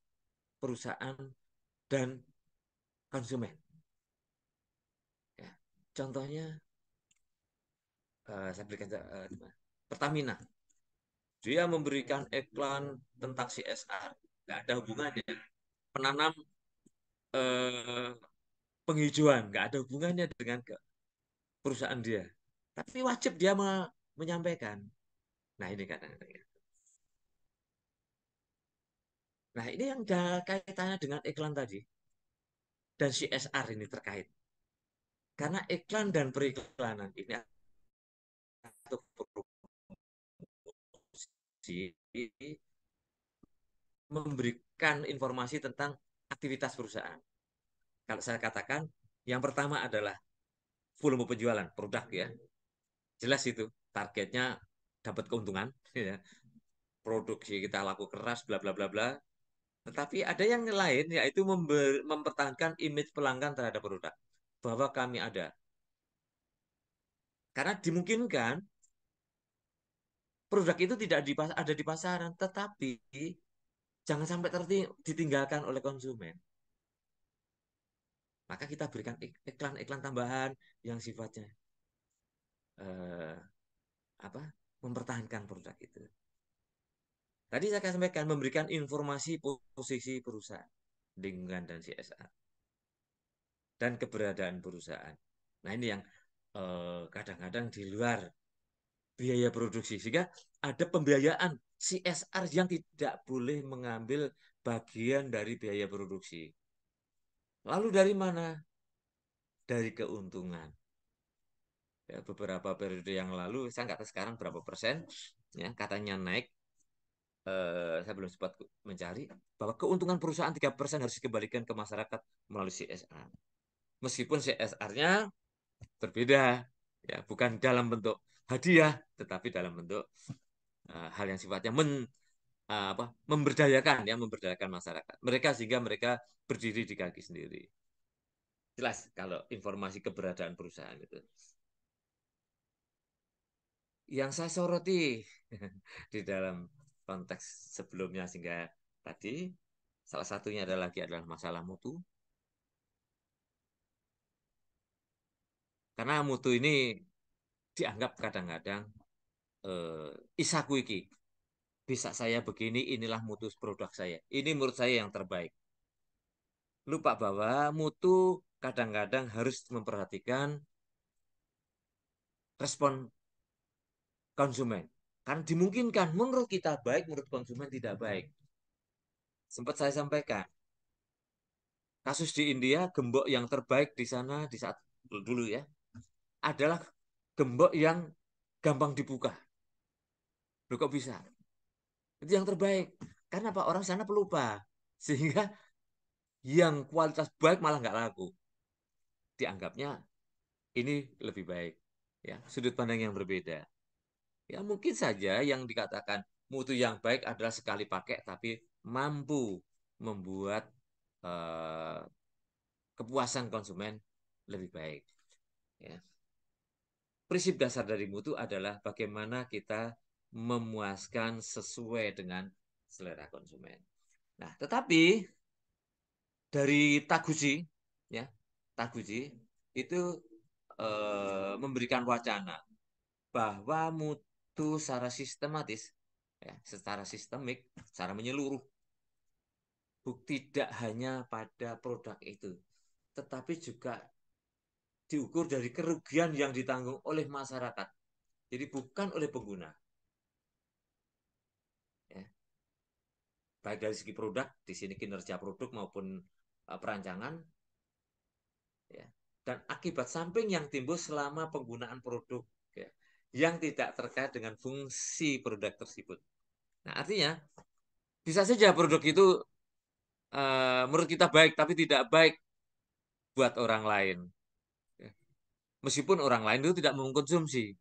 perusahaan dan konsumen. Ya. Contohnya, saya berikan Pertamina. Dia memberikan iklan tentang CSR. Nggak ada hubungannya. Penanam penghijauan, nggak ada hubungannya dengan perusahaan dia. Tapi wajib dia menyampaikan. Nah ini kadang-kadang. Nah ini yang ada kaitannya dengan iklan tadi. Dan CSR ini terkait. Karena iklan dan periklanan ini atau promosi memberikan informasi tentang aktivitas perusahaan. Kalau saya katakan, yang pertama adalah volume penjualan produk ya. Jelas itu targetnya dapat keuntungan ya. Produksi kita laku keras bla bla bla bla. Tetapi ada yang lain yaitu mempertahankan image pelanggan terhadap produk bahwa kami ada. Karena dimungkinkan produk itu tidak ada di pasaran, tetapi jangan sampai ditinggalkan oleh konsumen. Maka kita berikan iklan-iklan tambahan yang sifatnya eh, apa mempertahankan produk itu. Tadi saya sampaikan memberikan informasi posisi perusahaan, lingkungan dan CSR dan keberadaan perusahaan. Nah ini yang kadang-kadang di luar biaya produksi sehingga ada pembiayaan CSR yang tidak boleh mengambil bagian dari biaya produksi. Lalu dari mana? Dari keuntungan. Ya, beberapa periode yang lalu, saya nggak tahu sekarang berapa persen, ya katanya naik. Saya belum sempat mencari bahwa keuntungan perusahaan 3% harus dikembalikan ke masyarakat melalui CSR. Meskipun CSR-nya berbeda, ya bukan dalam bentuk hadiah, tetapi dalam bentuk hal yang sifatnya memberdayakan ya memberdayakan masyarakat mereka sehingga mereka berdiri di kaki sendiri. Jelas kalau informasi keberadaan perusahaan itu. Yang saya soroti di dalam konteks sebelumnya sehingga tadi salah satunya adalah masalah mutu. Karena mutu ini dianggap kadang-kadang isaku iki. Bisa saya begini, inilah mutu produk saya. Ini menurut saya yang terbaik. Lupa bahwa mutu kadang-kadang harus memperhatikan respon konsumen. Karena dimungkinkan menurut kita baik, menurut konsumen tidak baik. Sempat saya sampaikan, kasus di India, gembok yang terbaik di sana di saat dulu ya, adalah gembok yang gampang dibuka. Loh kok bisa? Itu yang terbaik. Karena Pak orang sana pelupa. Sehingga yang kualitas baik malah nggak laku. Dianggapnya ini lebih baik. Ya, sudut pandang yang berbeda. Ya mungkin saja yang dikatakan mutu yang baik adalah sekali pakai tapi mampu membuat eh, kepuasan konsumen lebih baik. Ya. Prinsip dasar dari mutu adalah bagaimana kita memuaskan sesuai dengan selera konsumen. Nah, tetapi dari Taguchi, ya, Taguchi itu memberikan wacana bahwa mutu secara sistematis, ya, secara sistemik, secara menyeluruh, tidak hanya pada produk itu, tetapi juga diukur dari kerugian yang ditanggung oleh masyarakat. Jadi bukan oleh pengguna. Ya. Baik dari segi produk, di sini kinerja produk maupun perancangan, ya. Dan akibat samping yang timbul selama penggunaan produk, ya, yang tidak terkait dengan fungsi produk tersebut. Nah, artinya bisa saja produk itu menurut kita baik, tapi tidak baik buat orang lain. Ya. Meskipun orang lain itu tidak mengkonsumsi.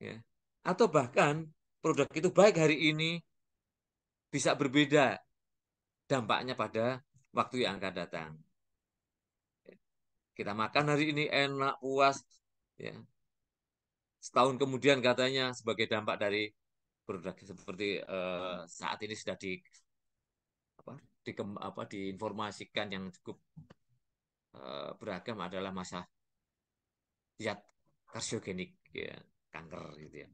Ya. Atau bahkan produk itu baik hari ini, bisa berbeda dampaknya pada waktu yang akan datang. Kita makan hari ini enak, puas. Ya. Setahun kemudian katanya sebagai dampak dari produk seperti saat ini sudah apa, diinformasikan yang cukup beragam adalah masa zat karsiogenik ya, kanker gitu ya.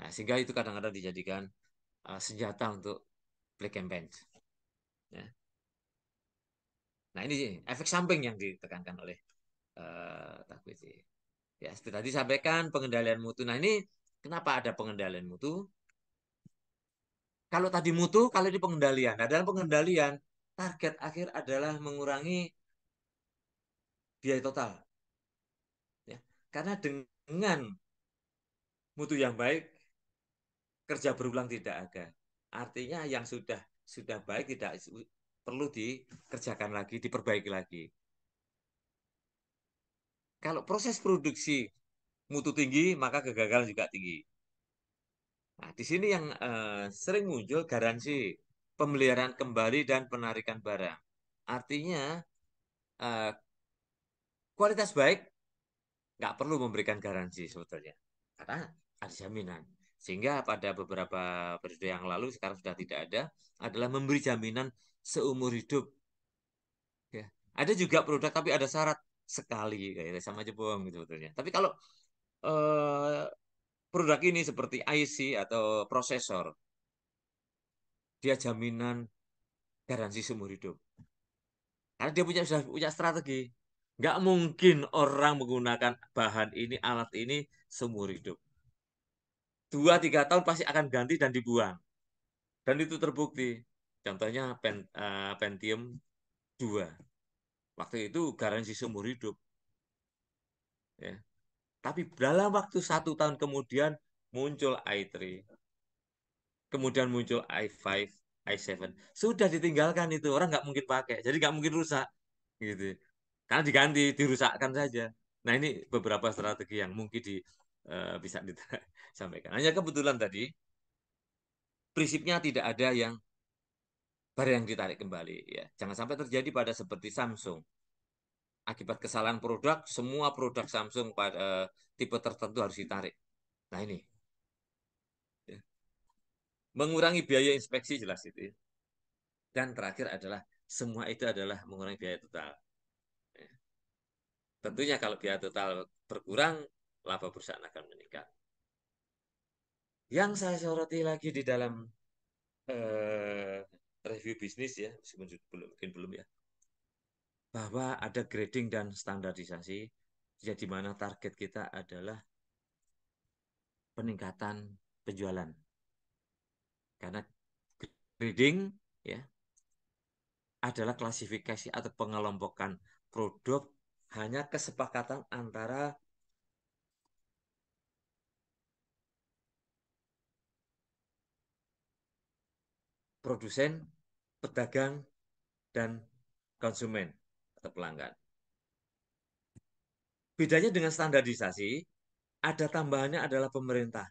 Nah, sehingga itu kadang-kadang dijadikan senjata untuk black campaign. Ya. Nah, ini efek samping yang ditekankan oleh Takuiti. Ya, seperti tadi sampaikan pengendalian mutu. Nah, ini kenapa ada pengendalian mutu? Kalau tadi mutu, kalau ini pengendalian. Nah, dalam pengendalian, target akhir adalah mengurangi biaya total. Ya. Karena dengan mutu yang baik, kerja berulang tidak ada. Artinya yang sudah baik tidak perlu dikerjakan lagi, diperbaiki lagi. Kalau proses produksi mutu tinggi, maka kegagalan juga tinggi. Nah, di sini yang sering muncul garansi pemeliharaan kembali dan penarikan barang. Artinya eh, kualitas baik nggak perlu memberikan garansi sebetulnya, karena ada jaminan. Sehingga pada beberapa periode yang lalu, sekarang sudah tidak ada, adalah memberi jaminan seumur hidup. Ya. Ada juga produk tapi ada syarat sekali, kayak sama aja bohong gitu sebetulnya. Tapi kalau eh, produk ini seperti IC atau prosesor, dia jaminan garansi seumur hidup. Karena dia sudah punya strategi. Nggak mungkin orang menggunakan bahan ini, alat ini seumur hidup. 2-3 tahun pasti akan ganti dan dibuang. Dan itu terbukti. Contohnya Pentium 2. Waktu itu garansi seumur hidup. Ya. Tapi dalam waktu 1 tahun kemudian muncul i3. Kemudian muncul i5, i7. Sudah ditinggalkan itu. Orang nggak mungkin pakai. Jadi nggak mungkin rusak. Gitu. Karena diganti, dirusakkan saja. Nah, ini beberapa strategi yang mungkin bisa disampaikan. Hanya kebetulan tadi prinsipnya tidak ada yang barang yang ditarik kembali. Ya, jangan sampai terjadi pada seperti Samsung. Akibat kesalahan produk, semua produk Samsung pada tipe tertentu harus ditarik. Nah, ini ya. Mengurangi biaya inspeksi jelas itu. Ya. Dan terakhir adalah semua itu adalah mengurangi biaya total. Ya. Tentunya kalau biaya total berkurang, laba perusahaan akan meningkat. Yang saya soroti lagi di dalam eh, review bisnis ya, mungkin belum ya, bahwa ada grading dan standarisasi, ya di mana target kita adalah peningkatan penjualan. Karena grading ya adalah klasifikasi atau pengelompokan produk hanya kesepakatan antara produsen, pedagang, dan konsumen atau pelanggan. Bedanya dengan standarisasi, ada tambahannya adalah pemerintah.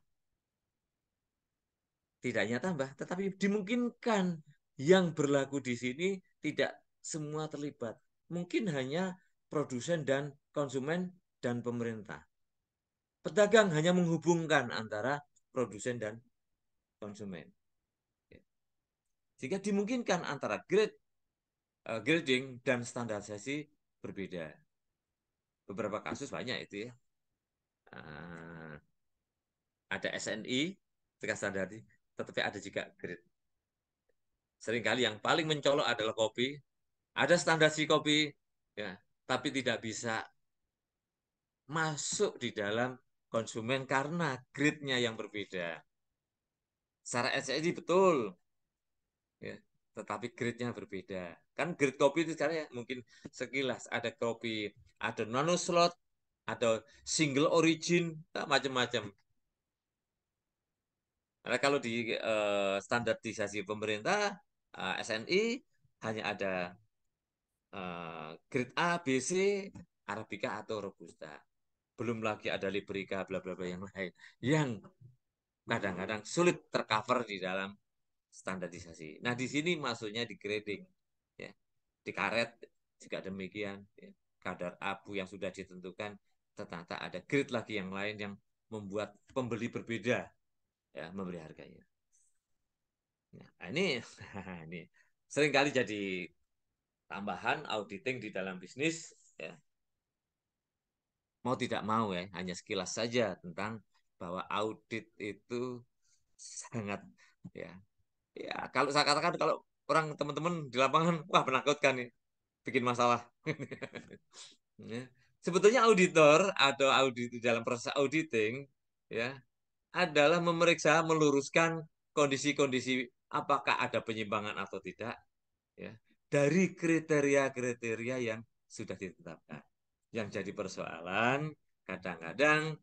Tidak hanya tambah, tetapi dimungkinkan yang berlaku di sini tidak semua terlibat. Mungkin hanya produsen dan konsumen dan pemerintah. Pedagang hanya menghubungkan antara produsen dan konsumen. Sehingga dimungkinkan antara grading dan standarisasi berbeda. Beberapa kasus banyak itu ya. Ada SNI, tegas standar, tetapi ada juga grade. Seringkali yang paling mencolok adalah kopi. Ada standarisasi kopi, ya, tapi tidak bisa masuk di dalam konsumen karena grade-nya yang berbeda. Secara SNI betul, ya, tetapi grade-nya berbeda. Kan grade kopi itu sekarang ya mungkin sekilas ada kopi, ada nano slot, ada single origin, macam-macam. Karena kalau di standarisasi pemerintah SNI hanya ada grade A, B, C, Arabica atau Robusta. Belum lagi ada Liberica, bla bla bla yang lain yang kadang-kadang sulit tercover di dalam standarisasi. Nah, di sini masuknya di grading, ya. Di karet juga demikian. Ya. Kadar abu yang sudah ditentukan, ternyata ada grade lagi yang lain yang membuat pembeli berbeda, ya, membeli harganya. Nah, ini, ini seringkali jadi tambahan auditing di dalam bisnis, ya. Mau tidak mau ya, hanya sekilas saja tentang bahwa audit itu sangat ya. Ya, kalau saya katakan kalau orang teman-teman di lapangan, wah menakutkan nih, bikin masalah. Ya. Sebetulnya auditor atau audit dalam proses auditing ya adalah memeriksa, meluruskan kondisi-kondisi apakah ada penyimpangan atau tidak ya dari kriteria-kriteria yang sudah ditetapkan. Yang jadi persoalan kadang-kadang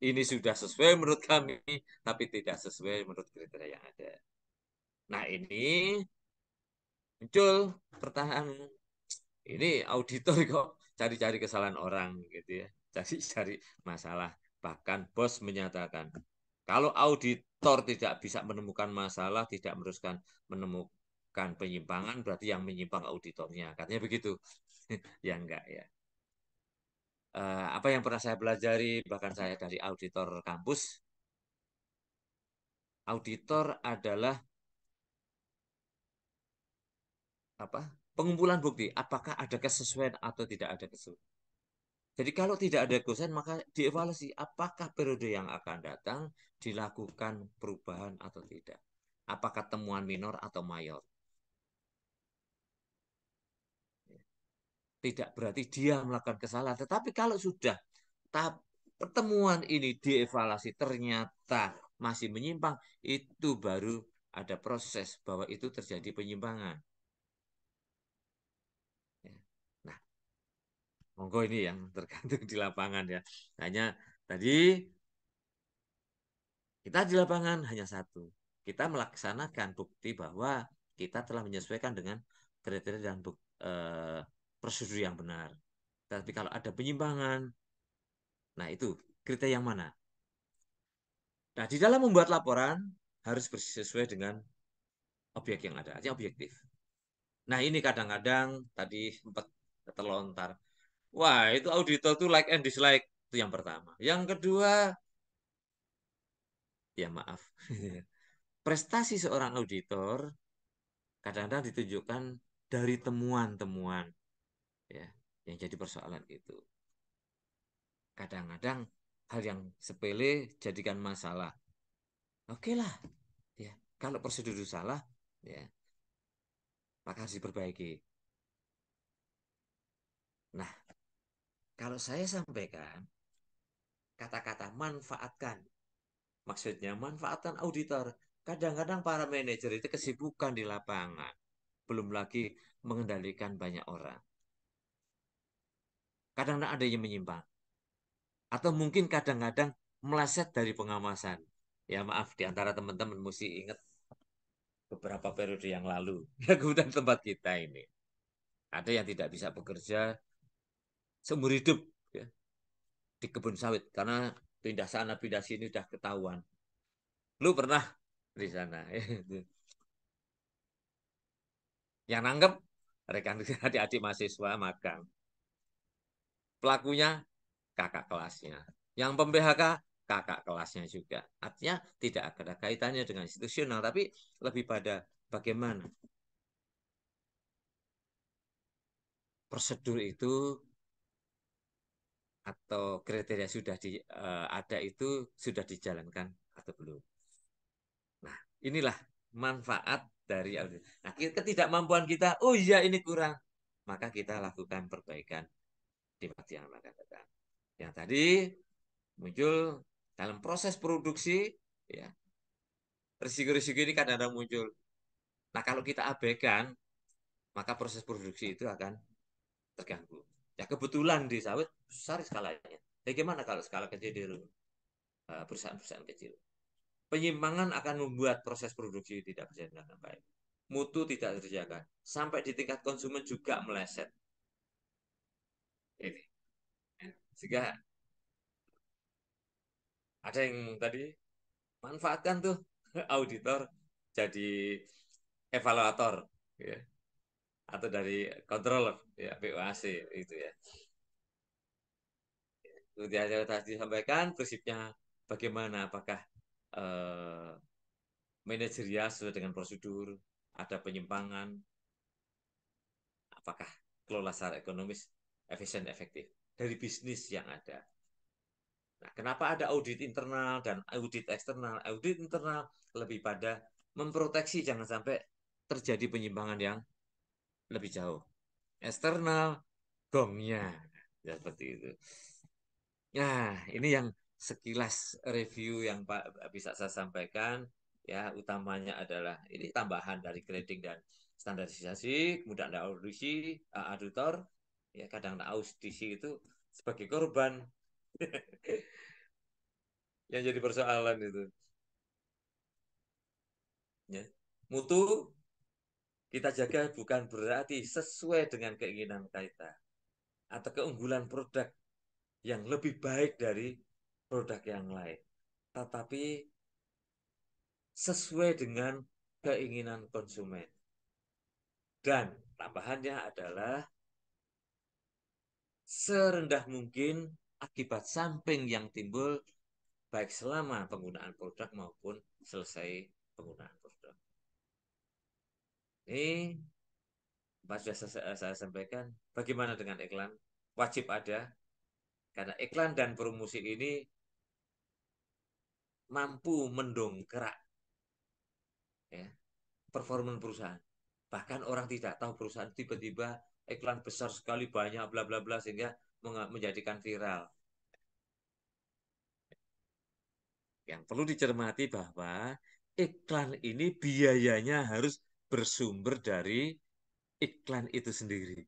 ini sudah sesuai menurut kami, tapi tidak sesuai menurut kriteria yang ada. Nah, ini muncul pertanyaan, ini auditor kok cari-cari kesalahan orang gitu ya. Cari-cari masalah. Bahkan bos menyatakan, kalau auditor tidak bisa menemukan masalah, tidak menemukan penyimpangan, berarti yang menyimpang auditornya. Katanya begitu. Ya enggak ya. Apa yang pernah saya pelajari, bahkan saya dari auditor kampus, auditor adalah apa? Pengumpulan bukti, apakah ada kesesuaian atau tidak ada kesesuaian. Jadi kalau tidak ada kesesuaian, maka dievaluasi apakah periode yang akan datang dilakukan perubahan atau tidak. Apakah temuan minor atau mayor. Tidak berarti dia melakukan kesalahan. Tetapi kalau sudah pertemuan ini dievaluasi ternyata masih menyimpang, itu baru ada proses bahwa itu terjadi penyimpangan. Nah, monggo ini yang tergantung di lapangan ya. Hanya tadi kita di lapangan hanya satu. Kita melaksanakan bukti bahwa kita telah menyesuaikan dengan kriteria dan prosedur yang benar. Tapi kalau ada penyimpangan, nah itu kriteria yang mana? Nah, di dalam membuat laporan harus sesuai dengan objek yang ada, artinya objektif. Nah, ini kadang-kadang tadi sempat terlontar. Wah, itu auditor tuh like and dislike. Itu yang pertama. Yang kedua, ya maaf. Prestasi seorang auditor kadang-kadang ditunjukkan dari temuan-temuan ya yang jadi persoalan itu. Kadang-kadang hal yang sepele jadikan masalah. Oke lah, ya. Kalau prosedur itu salah, ya, maka harus diperbaiki. Nah, kalau saya sampaikan kata-kata manfaatkan, maksudnya manfaatkan auditor. Kadang-kadang para manajer itu kesibukan di lapangan, belum lagi mengendalikan banyak orang. Kadang-kadang ada yang menyimpang. Atau mungkin kadang-kadang meleset dari pengawasan. Ya maaf, di antara teman-teman mesti ingat beberapa periode yang lalu. Ya kemudian tempat kita ini. Ada yang tidak bisa bekerja seumur hidup ya, di kebun sawit. Karena pindah sana, pindah sini udah ketahuan. Lu pernah di sana. Yang nanggep rekan adik-adik mahasiswa magang. Pelakunya kakak kelasnya. Yang pem-PHK kakak kelasnya juga. Artinya tidak ada kaitannya dengan institusional, tapi lebih pada bagaimana prosedur itu atau kriteria sudah ada itu sudah dijalankan atau belum. Nah, inilah manfaat dari audit. Nah, ketidakmampuan kita, oh iya ini kurang, maka kita lakukan perbaikan di waktu yang akan datang. Yang tadi muncul dalam proses produksi, ya risiko-risiko ini kadang-kadang muncul. Nah, kalau kita abaikan, maka proses produksi itu akan terganggu. Ya kebetulan di sawit besar skalanya. Bagaimana kalau skala kecil di perusahaan-perusahaan kecil? Penyimpangan akan membuat proses produksi tidak berjalan dengan baik. Mutu tidak terjaga. Sampai di tingkat konsumen juga meleset. Ini. Sehingga ada yang tadi manfaatkan tuh auditor jadi evaluator ya atau dari controller ya POAC itu ya. Kemudian tadi disampaikan prinsipnya bagaimana apakah eh, manajerial sesuai dengan prosedur, ada penyimpangan, apakah kelola secara ekonomis efisien efektif dari bisnis yang ada. Nah, kenapa ada audit internal dan audit eksternal? Audit internal lebih pada memproteksi jangan sampai terjadi penyimpangan yang lebih jauh. Eksternal gongnya. Ya, seperti itu. Nah, ini yang sekilas review yang Pak bisa saya sampaikan. Ya, utamanya adalah ini tambahan dari grading dan standarisasi, kemudian ada audisi, auditor. Ya, kadang audisi itu sebagai korban yang jadi persoalan itu. Ya. Mutu kita jaga bukan berarti sesuai dengan keinginan kita atau keunggulan produk yang lebih baik dari produk yang lain, tetapi sesuai dengan keinginan konsumen. Dan tambahannya adalah serendah mungkin akibat samping yang timbul baik selama penggunaan produk maupun selesai penggunaan produk. Ini Pak sudah saya sampaikan. Bagaimana dengan iklan? Wajib ada, karena iklan dan promosi ini mampu mendongkrak ya, performa perusahaan. Bahkan orang tidak tahu perusahaan tiba-tiba iklan besar sekali banyak bla bla bla sehingga menjadikan viral. Yang perlu dicermati bahwa iklan ini biayanya harus bersumber dari iklan itu sendiri,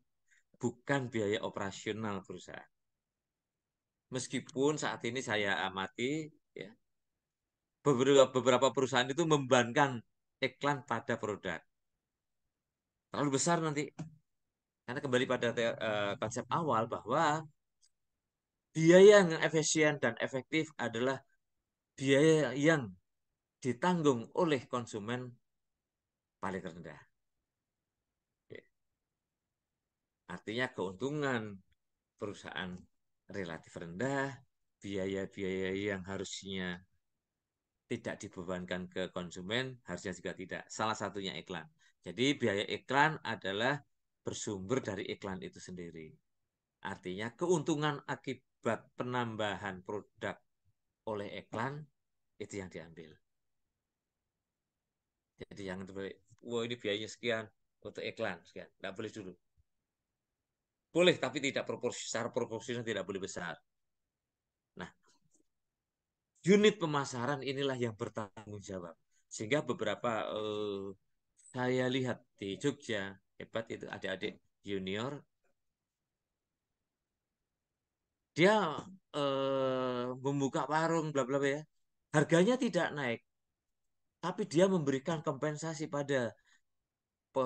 bukan biaya operasional perusahaan. Meskipun saat ini saya amati ya, beberapa perusahaan itu membebankan iklan pada produk. Terlalu besar nanti. Karena kembali pada konsep awal bahwa biaya yang efisien dan efektif adalah biaya yang ditanggung oleh konsumen paling rendah. Artinya keuntungan perusahaan relatif rendah, biaya-biaya yang harusnya tidak dibebankan ke konsumen harusnya juga tidak. Salah satunya iklan. Jadi biaya iklan adalah bersumber dari iklan itu sendiri. Artinya keuntungan akibat penambahan produk oleh iklan itu yang diambil. Jadi jangan terbalik, wah ini biayanya sekian untuk iklan, sekian. Tidak boleh dulu. Boleh, tapi tidak secara proporsional tidak boleh besar. Nah, unit pemasaran inilah yang bertanggung jawab. Sehingga beberapa saya lihat di Jogja, hebat itu adik-adik junior, dia membuka warung, bla bla bla ya. Harganya tidak naik, tapi dia memberikan kompensasi pada pe,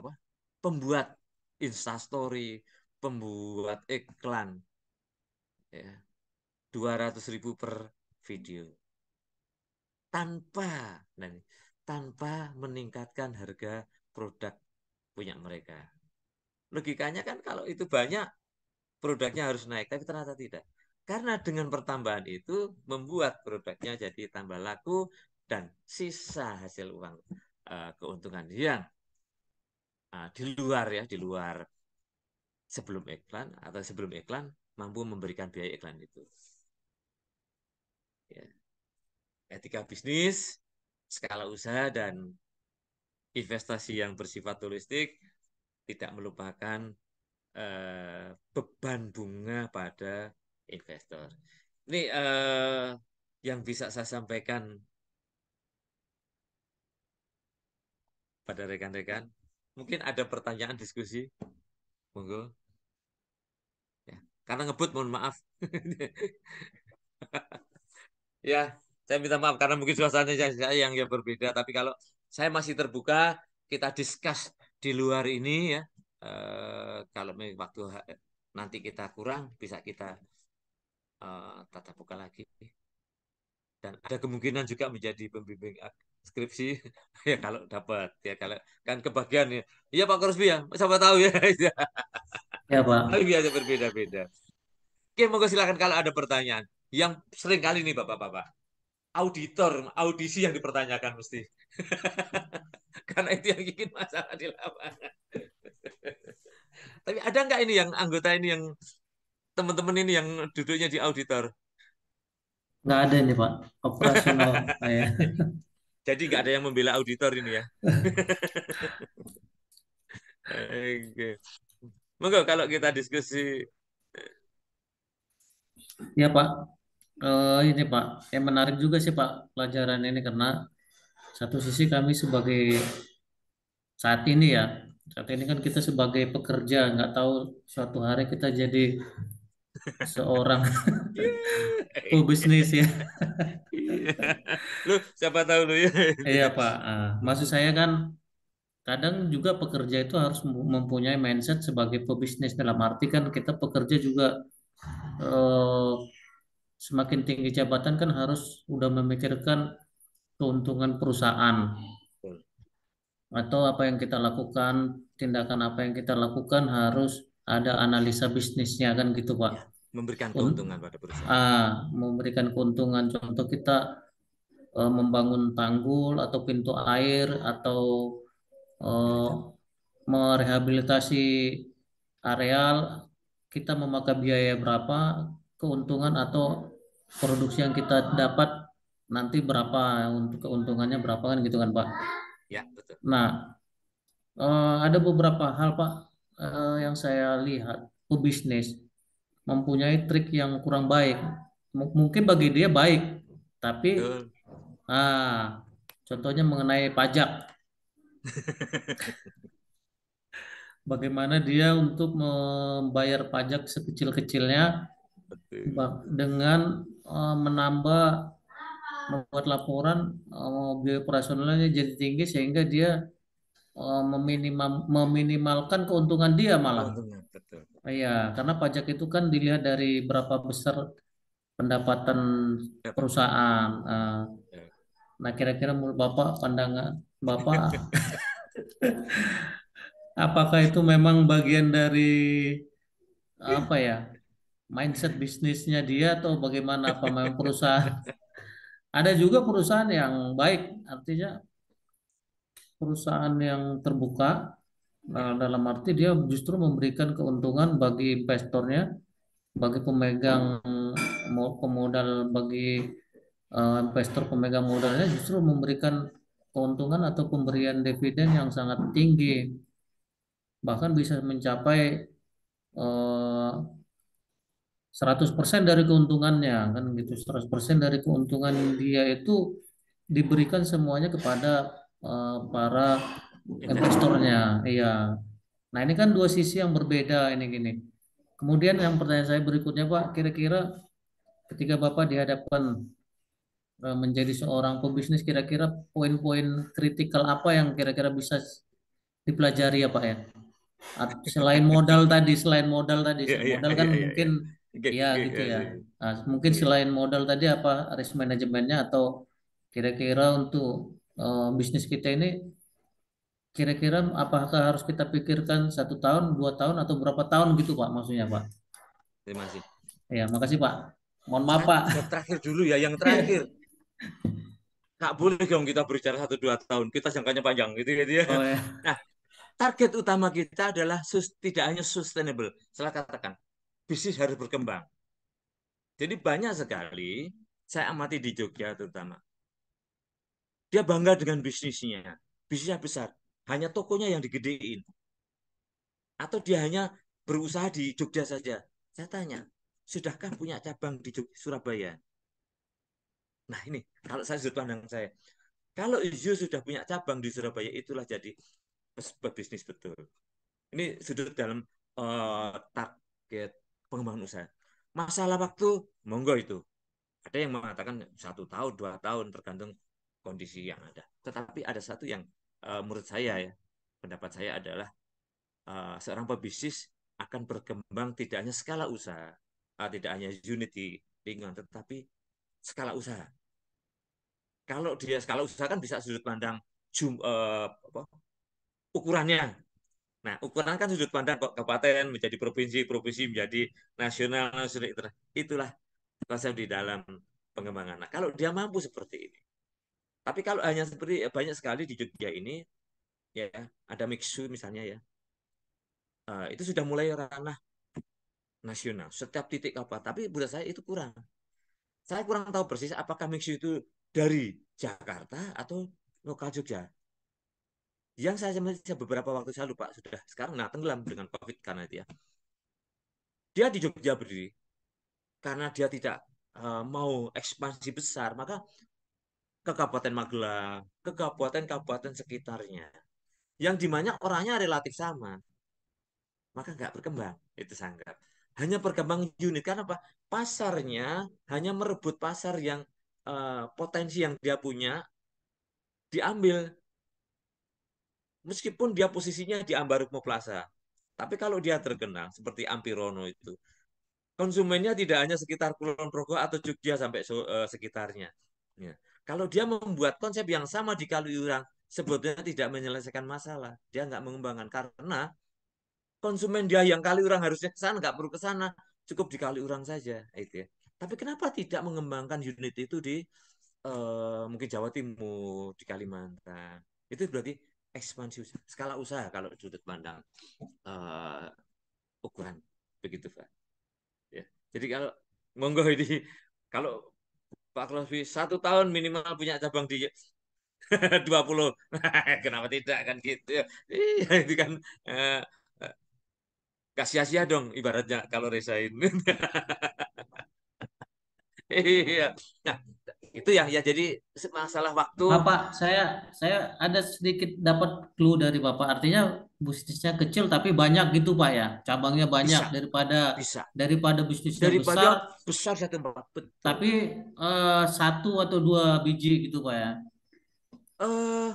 apa, pembuat instastory, pembuat iklan, ya, 200.000 per video tanpa nah, tanpa meningkatkan harga produk punya mereka. Logikanya kan kalau itu banyak produknya harus naik, tapi ternyata tidak. Karena dengan pertambahan itu membuat produknya jadi tambah laku dan sisa hasil uang keuntungan yang di luar ya, di luar sebelum iklan atau sebelum iklan mampu memberikan biaya iklan itu. Ya. Etika bisnis, skala usaha dan investasi yang bersifat holistik tidak melupakan beban bunga pada investor. Ini yang bisa saya sampaikan pada rekan-rekan. Mungkin ada pertanyaan diskusi, monggo. Ya. Karena ngebut, mohon maaf. Ya, saya minta maaf karena mungkin suasananya saya yang berbeda. Tapi kalau saya masih terbuka, kita discuss di luar ini ya. Kalau waktu nanti kita kurang, bisa kita tatap muka lagi. Dan ada kemungkinan juga menjadi pembimbing skripsi ya kalau dapat ya kalau kan kebagian ya. Iya Pak Korsbi ya, siapa tahu ya. Ya, Tapi Pak. biasa berbeda-beda. Oke, monggo silakan kalau ada pertanyaan. Yang sering kali nih Bapak-bapak, auditor, audisi yang dipertanyakan mesti. Karena itu yang bikin masalah di lapangan. Tapi ada nggak ini yang anggota ini yang teman-teman ini yang duduknya di auditor? Nggak ada nih, Pak. Operasional saya. Jadi nggak ada yang membela auditor ini ya. Oke. Monggo kalau kita diskusi Ya Pak, ini Pak, yang menarik juga sih Pak pelajaran ini karena satu sisi kami sebagai saat ini kan kita sebagai pekerja nggak tahu suatu hari kita jadi seorang pebisnis ya. Iya. Lu siapa tahu lu ya. Iya Pak, maksud saya kan kadang juga pekerja itu harus mempunyai mindset sebagai pebisnis dalam arti kan kita pekerja juga eh, semakin tinggi jabatan kan harus udah memikirkan keuntungan perusahaan Betul. atau apa yang kita lakukan, tindakan apa yang kita lakukan harus ada analisa bisnisnya kan gitu Pak. Ya, memberikan Un- keuntungan pada perusahaan. Memberikan keuntungan contoh kita membangun tanggul atau pintu air atau eh, merehabilitasi areal kita memakai biaya berapa, keuntungan atau produksi yang kita dapat nanti berapa, untuk keuntungannya berapa kan gitu kan Pak. Ya, betul. Nah, ada beberapa hal Pak yang saya lihat pebisnis mempunyai trik yang kurang baik. Mungkin bagi dia baik, tapi Betul. ah contohnya mengenai pajak. Bagaimana dia untuk membayar pajak sekecil-kecilnya Betul. dengan menambah membuat laporan biaya operasionalnya jadi tinggi sehingga dia meminimalkan keuntungan dia malah. Keuntungan, betul. Iya, karena pajak itu kan dilihat dari berapa besar pendapatan Ya, betul. perusahaan. Ya. Nah, kira-kira menurut Bapak pandangan Bapak apakah itu memang bagian dari apa ya mindset bisnisnya dia atau bagaimana apa memang perusahaan ada juga perusahaan yang baik artinya perusahaan yang terbuka dalam arti dia justru memberikan keuntungan bagi investornya bagi pemegang pemodal bagi investor pemegang modalnya justru memberikan keuntungan atau pemberian dividen yang sangat tinggi bahkan bisa mencapai eh, 100% dari keuntungannya kan gitu 100% dari keuntungan dia itu diberikan semuanya kepada para Investor. investornya iya nah ini kan dua sisi yang berbeda ini gini kemudian yang pertanyaan saya berikutnya Pak kira-kira ketika Bapak dihadapkan menjadi seorang pebisnis kira-kira poin-poin kritikal apa yang kira-kira bisa dipelajari ya Pak ya Iya, iya, modal kan iya, iya, mungkin iya. Oke, ya oke, gitu iya, ya. iya. Nah, mungkin Iya. selain modal tadi apa risk manajemennya atau kira-kira untuk bisnis kita ini kira-kira apakah harus kita pikirkan 1 tahun, 2 tahun atau berapa tahun gitu Pak maksudnya Pak? Terima kasih. Ya makasih Pak. Mohon maaf Saya Pak. jawab terakhir dulu ya, yang terakhir. Nggak boleh dong kita berbicara 1 2 tahun. Kita jangkanya panjang gitu gitu ya. Oh ya. Nah, target utama kita adalah tidak hanya sustainable. Salah katakan, bisnis harus berkembang. Jadi banyak sekali saya amati di Jogja terutama. Dia bangga dengan bisnisnya. Bisnisnya besar. Hanya tokonya yang digedein. Atau dia hanya berusaha di Jogja saja. Saya tanya, sudahkah punya cabang di Surabaya? Nah ini, kalau saya sudut pandang saya. Kalau Izzo sudah punya cabang di Surabaya, itulah jadi bisnis betul. Ini sudut dalam target pengembangan usaha. Masalah waktu, monggo itu. Ada yang mengatakan 1 tahun, 2 tahun, tergantung kondisi yang ada. Tetapi ada satu yang menurut saya ya, pendapat saya adalah seorang pebisnis akan berkembang tidak hanya skala usaha, tidak hanya unit di lingkungan, tetapi skala usaha. Kalau dia skala usaha kan bisa sudut pandang apa, ukurannya. Nah, ukuran kan sudut pandang kok kabupaten menjadi provinsi, provinsi menjadi nasional, nasional itulah konsep di dalam pengembangan. Nah, kalau dia mampu seperti ini. Tapi kalau hanya seperti banyak sekali di Jogja ini, ya ada mixu misalnya ya, itu sudah mulai ranah nasional. Setiap titik kapal. Tapi menurut saya itu kurang. Saya kurang tahu persis apakah mixu itu dari Jakarta atau lokal Jogja. Yang saya beberapa waktu saya lupa sudah sekarang nah tenggelam dengan COVID karena itu ya. Dia di Jogja berdiri, karena dia tidak mau ekspansi besar, maka ke Kabupaten Magelang, ke kabupaten-kabupaten sekitarnya, yang dimana orangnya relatif sama, maka nggak berkembang itu Sanggap. Hanya berkembang unit karena apa? Pasarnya hanya merebut pasar yang potensi yang dia punya diambil, meskipun dia posisinya di Ambarukmo Plaza. Tapi kalau dia terkenal seperti Ampirono itu, konsumennya tidak hanya sekitar Kulon Progo atau Jogja sampai sekitarnya. Ya. Kalau dia membuat konsep yang sama di Kaliurang, sebetulnya tidak menyelesaikan masalah. Dia nggak mengembangkan karena konsumen dia yang Kaliurang harusnya ke sana, nggak perlu ke sana, cukup di Kaliurang saja. Itu ya. Tapi kenapa tidak mengembangkan unit itu di mungkin Jawa Timur, di Kalimantan? Itu berarti ekspansi skala usaha kalau sudut pandang uh, ukuran begitu Pak. Ya. Jadi kalau monggo ini kalau Pak Lutfi 1 tahun minimal punya cabang di 20, kenapa tidak kan gitu ya. Iya itu kan eh, gak sia-sia dong ibaratnya kalau resign. Iya. Nah, itu ya jadi masalah waktu Bapak, saya ada sedikit dapat clue dari Bapak. Artinya bisnisnya kecil tapi banyak gitu Pak ya. Cabangnya banyak bisa daripada bisa daripada bisnisnya besar daripada besar satu tempat betul. tapi satu atau dua biji gitu Pak ya. Eh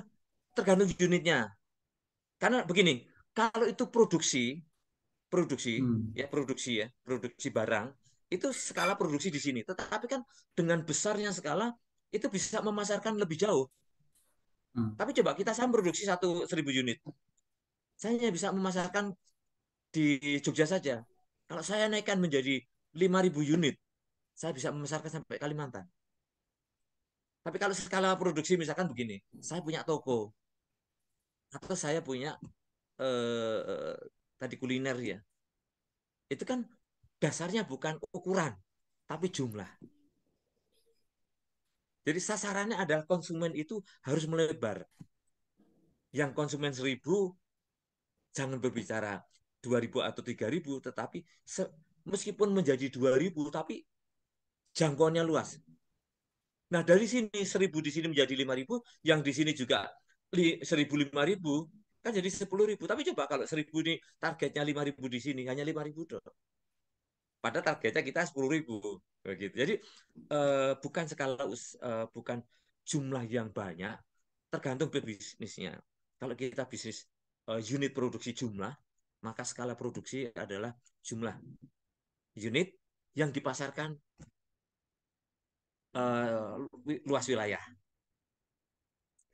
tergantung unitnya. Karena begini, kalau itu produksi Hmm. produksi barang itu skala produksi di sini. Tetapi kan dengan besarnya skala itu bisa memasarkan lebih jauh. Hmm. Tapi coba kita sama produksi 1.000 unit, saya hanya bisa memasarkan di Jogja saja. Kalau saya naikkan menjadi 5.000 unit, saya bisa memasarkan sampai Kalimantan. Tapi kalau skala produksi misalkan begini, saya punya toko atau saya punya eh, tadi kuliner ya, itu kan dasarnya bukan ukuran, tapi jumlah. Jadi sasarannya adalah konsumen itu harus melebar. Yang konsumen 1.000 jangan berbicara 2.000 atau 3.000, tetapi meskipun menjadi 2.000, tapi jangkauannya luas. Nah dari sini 1.000 di sini menjadi 5.000, yang di sini juga 1.000 5.000, kan jadi 10.000. Tapi coba kalau 1.000 ini targetnya 5.000 di sini hanya 5.000 dong. Pada targetnya kita 10.000 begitu. Jadi bukan bukan jumlah yang banyak, tergantung bisnisnya. Kalau kita bisnis unit produksi jumlah, maka skala produksi adalah jumlah unit yang dipasarkan luas wilayah,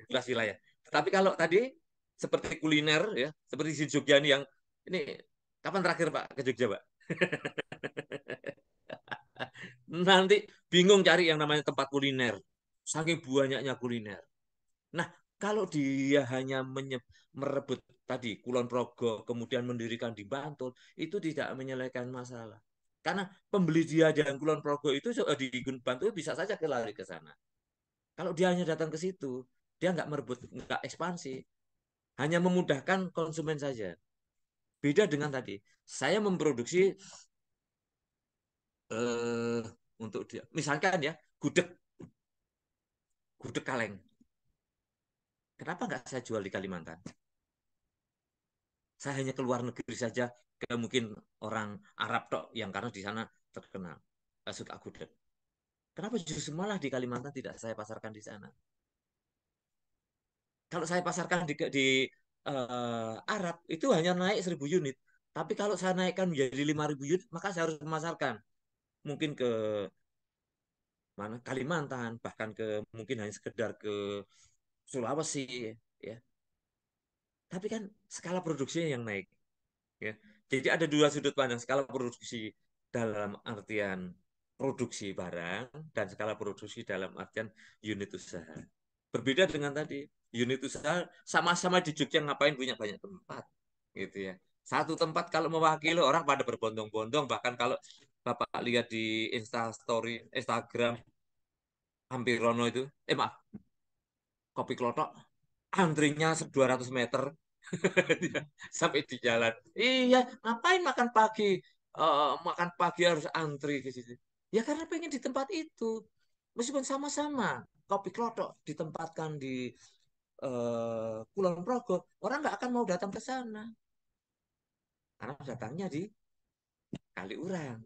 luas wilayah. Tetapi kalau tadi seperti kuliner ya, seperti di Jogja ini yang ini kapan terakhir Pak ke Jogja Pak? Nanti bingung cari yang namanya tempat kuliner. Saking banyaknya kuliner. Nah, kalau dia hanya merebut tadi Kulon Progo, kemudian mendirikan di Bantul, itu tidak menyelesaikan masalah. Karena pembeli dia dan Kulon Progo itu di Bantul bisa saja lari ke sana. Kalau dia hanya datang ke situ, dia nggak merebut, nggak ekspansi, hanya memudahkan konsumen saja. Beda dengan tadi, saya memproduksi eh, untuk dia, misalkan ya, gudeg, gudeg kaleng. Kenapa nggak saya jual di Kalimantan? Saya hanya keluar negeri saja ke mungkin orang Arab tok yang karena di sana terkenal suka gudeg. Kenapa justru malah di Kalimantan tidak saya pasarkan di sana? Kalau saya pasarkan di Arab itu hanya naik 1.000 unit. Tapi kalau saya naikkan menjadi 5.000 unit, maka saya harus memasarkan mungkin ke mana Kalimantan, bahkan ke mungkin hanya sekedar ke Sulawesi, ya. Tapi kan skala produksinya yang naik, ya. Jadi ada dua sudut pandang skala produksi dalam artian produksi barang dan skala produksi dalam artian unit usaha. Berbeda dengan tadi, unit usaha sama-sama di Jogja ngapain punya banyak tempat, gitu ya. Satu tempat kalau mewakili orang pada berbondong-bondong, bahkan kalau Bapak lihat di Instagram Ampirono itu, maaf, Kopi Klotok, antrinya 200 meter sampai di jalan. Iya, ngapain makan pagi? Makan pagi harus antri ke situ. Ya karena pengen di tempat itu. Meskipun sama-sama kopi klotok ditempatkan di Kulon Progo, orang nggak akan mau datang ke sana. Karena datangnya di Kaliurang.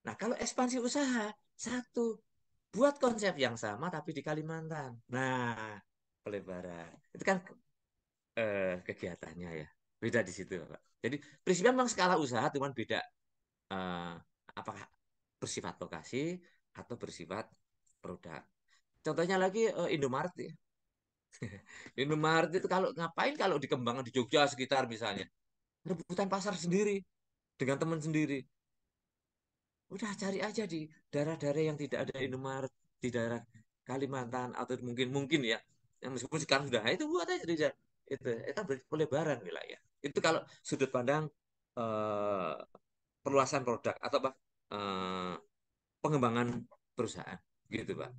Nah, kalau ekspansi usaha, satu, buat konsep yang sama tapi di Kalimantan. Nah, pelebaran. Itu kan kegiatannya ya. Beda di situ, Pak. Jadi, prinsipnya memang skala usaha, cuman beda eh, apakah bersifat lokasi atau bersifat produk. Contohnya lagi Indomaret ya. Indomaret itu kalau ngapain kalau dikembangkan di Jogja sekitar misalnya. Rebutan pasar sendiri dengan teman sendiri. Udah cari aja di daerah-daerah yang tidak ada Indomaret di daerah Kalimantan atau mungkin mungkin ya. Yang meskipun sekarang sudah itu buat aja di itu kan berarti pelebaran wilayah. Itu kalau sudut pandang eh, perluasan produk atau apa pengembangan perusahaan gitu, Pak.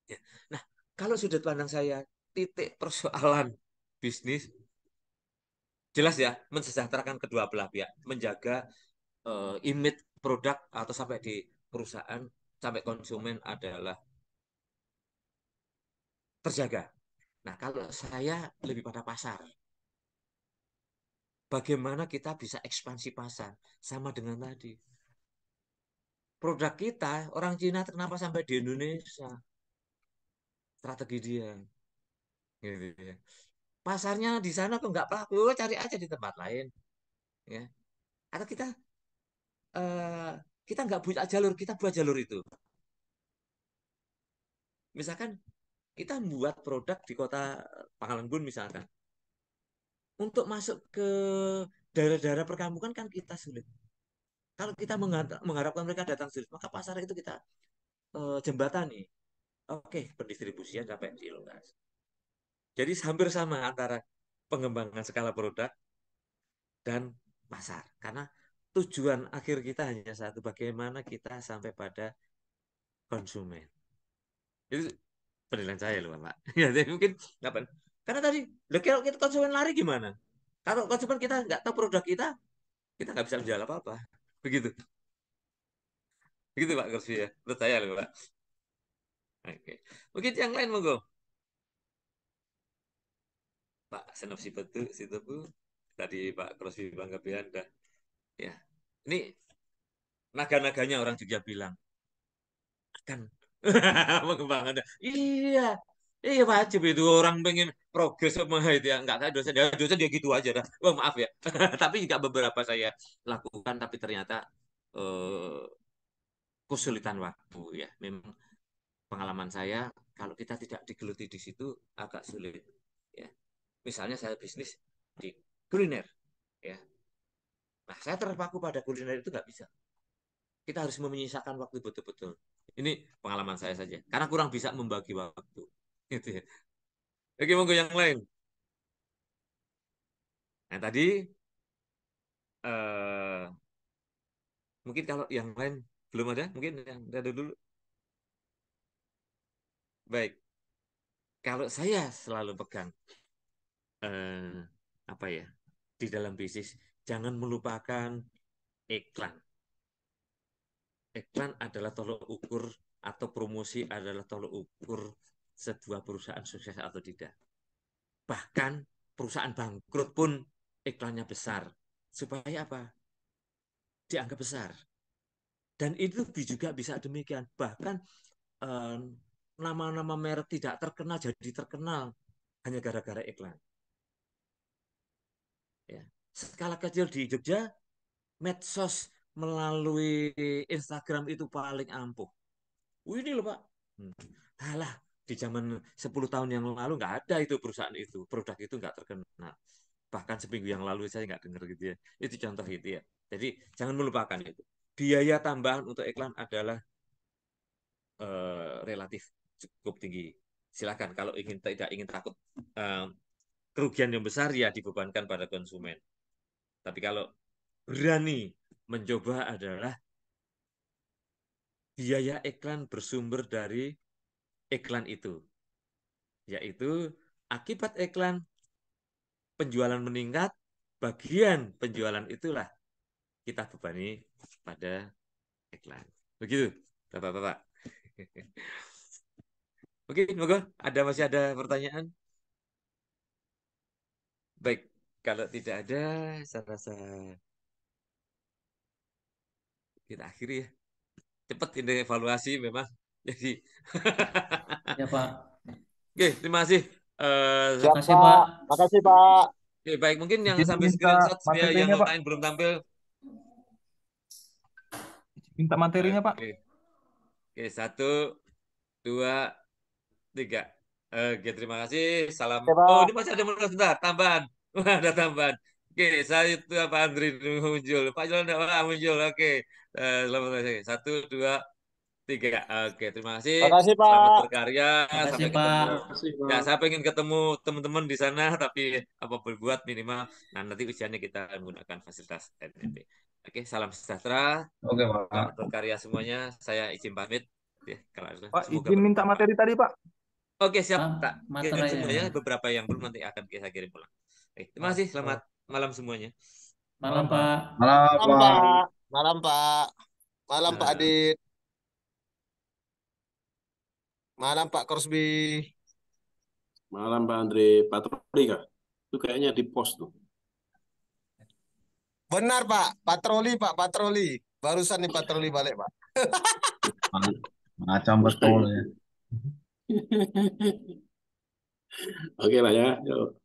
Ya. Nah, kalau sudut pandang saya titik persoalan bisnis jelas ya mensejahterakan kedua belah pihak, menjaga image produk atau sampai di perusahaan sampai konsumen adalah terjaga. Nah, kalau saya lebih pada pasar. Bagaimana kita bisa ekspansi pasar sama dengan tadi. Produk kita orang Cina kenapa sampai di Indonesia? Strategi dia. Gitu ya. Pasarnya di sana kok nggak laku, cari aja di tempat lain. Ya. Atau eh, kita nggak buat jalur, kita buat jalur itu. Misalkan kita membuat produk di kota Pangalengan misalkan. Untuk masuk ke daerah-daerah perkampungan kan kita sulit. Kalau kita mengharapkan mereka datang sulit, maka pasar itu kita jembatani. Oke, pendistribusian sampai di lokasi. Jadi hampir sama antara pengembangan skala produk dan pasar. Karena tujuan akhir kita hanya satu, bagaimana kita sampai pada konsumen. Itu penilaian saya loh, Pak. Ya, jadi mungkin apa? Karena tadi, kalau kita konsumen lari gimana? Kalau konsumen kita nggak tahu produk kita nggak bisa menjual apa-apa. Begitu. Begitu Pak Kursi ya. Menurut saya loh, Pak. Oke. Mungkin yang lain monggo. Pak Senop Sitepu, tadi Pak Kursi Bangga dah. Ya. Ini naga-naganya orang Jogja bilang akan mengembangkan. Iya. Iya wajib itu orang pengen progres sama itu ya. Enggak saya dosen dia gitu aja dah. Wah, maaf ya. Tapi juga beberapa saya lakukan tapi ternyata eh, kesulitan waktu ya. Memang pengalaman saya kalau kita tidak digeluti di situ agak sulit ya. Misalnya saya bisnis di kuliner ya. Nah, saya terpaku pada kuliner itu nggak bisa. Kita harus menyisakan waktu betul-betul. Ini pengalaman saya saja. Karena kurang bisa membagi waktu. Gitu ya. Oke, monggo yang lain. Nah, tadi eh, mungkin kalau yang lain belum ada, mungkin yang ada dulu. Baik. Kalau saya selalu pegang eh, apa ya di dalam bisnis, jangan melupakan iklan. Iklan adalah tolok ukur atau promosi adalah tolok ukur sebuah perusahaan sukses atau tidak. Bahkan perusahaan bangkrut pun iklannya besar. Supaya apa? Dianggap besar. Dan itu juga bisa demikian. Bahkan eh, nama-nama merek tidak terkenal jadi terkenal hanya gara-gara iklan. Ya. Skala kecil di Jogja, medsos melalui Instagram itu paling ampuh. Ini loh Pak. Hmm. Alah, di zaman 10 tahun yang lalu nggak ada itu perusahaan itu. Produk itu nggak terkenal. Bahkan seminggu yang lalu saya nggak dengar gitu ya. Itu contoh itu ya. Jadi jangan melupakan itu. Biaya tambahan untuk iklan adalah relatif cukup tinggi. Silakan kalau tidak ingin takut eh, kerugian yang besar ya dibebankan pada konsumen. Tapi kalau berani mencoba adalah biaya iklan bersumber dari iklan itu, yaitu akibat iklan penjualan meningkat, bagian penjualan itulah kita bebani pada iklan. Begitu, Bapak-bapak. Oke, monggo. Masih ada pertanyaan? Baik, kalau tidak ada, saya rasa kita akhiri ya. Cepat ini evaluasi memang. Jadi, Ya Pak. oke, terima kasih. Siap, Makasih Pak. Pak. Makasih, Pak. Oke, baik, mungkin yang Izin sampai minta screenshot yang materinya, Pak. lain belum tampil. Minta materinya, Pak. Oke, oke, 1, 2, 3. Oke, terima kasih. Salam. Oke, Oh, Pak. ini masih ada sebentar, tambahan. Wah, ada tambahan. Oke, saya itu Pak Andri muncul. Pak Jalan enggak muncul. Oke. Selamat datang. 1, 2, 3. Oke, terima kasih. Makasih, Selamat Pak. berkarya. Makasih Sampai Pak. ketemu. Makasih, Ya, Pak. saya pengen ketemu teman-teman di sana, tapi apa boleh buat minimal. Nah, nanti ujiannya kita menggunakan fasilitas NTT. Oke, salam sejahtera. Oke, Selamat Pak. berkarya semuanya. Saya izin pamit. Ya, kalau ada, Pak, semoga izin minta bermanfaat. materi tadi, Pak. Oke, siap. Ah, Tak kirim materai semuanya. ya. Beberapa yang belum nanti akan saya kirim pulang. Terima kasih. Selamat malam semuanya. Malam Pak. Malam, Malam, Pak. Pak. Malam, Pak. Malam, Pak Nah. Adit. Malam, Pak Korsbi. Malam Pak Andre, patroli kah? Itu kayaknya di pos tuh. Benar, Pak. Patroli, Pak. Patroli. Barusan nih patroli balik, Pak. Macam betul ya. Oke lah ya. Yuk.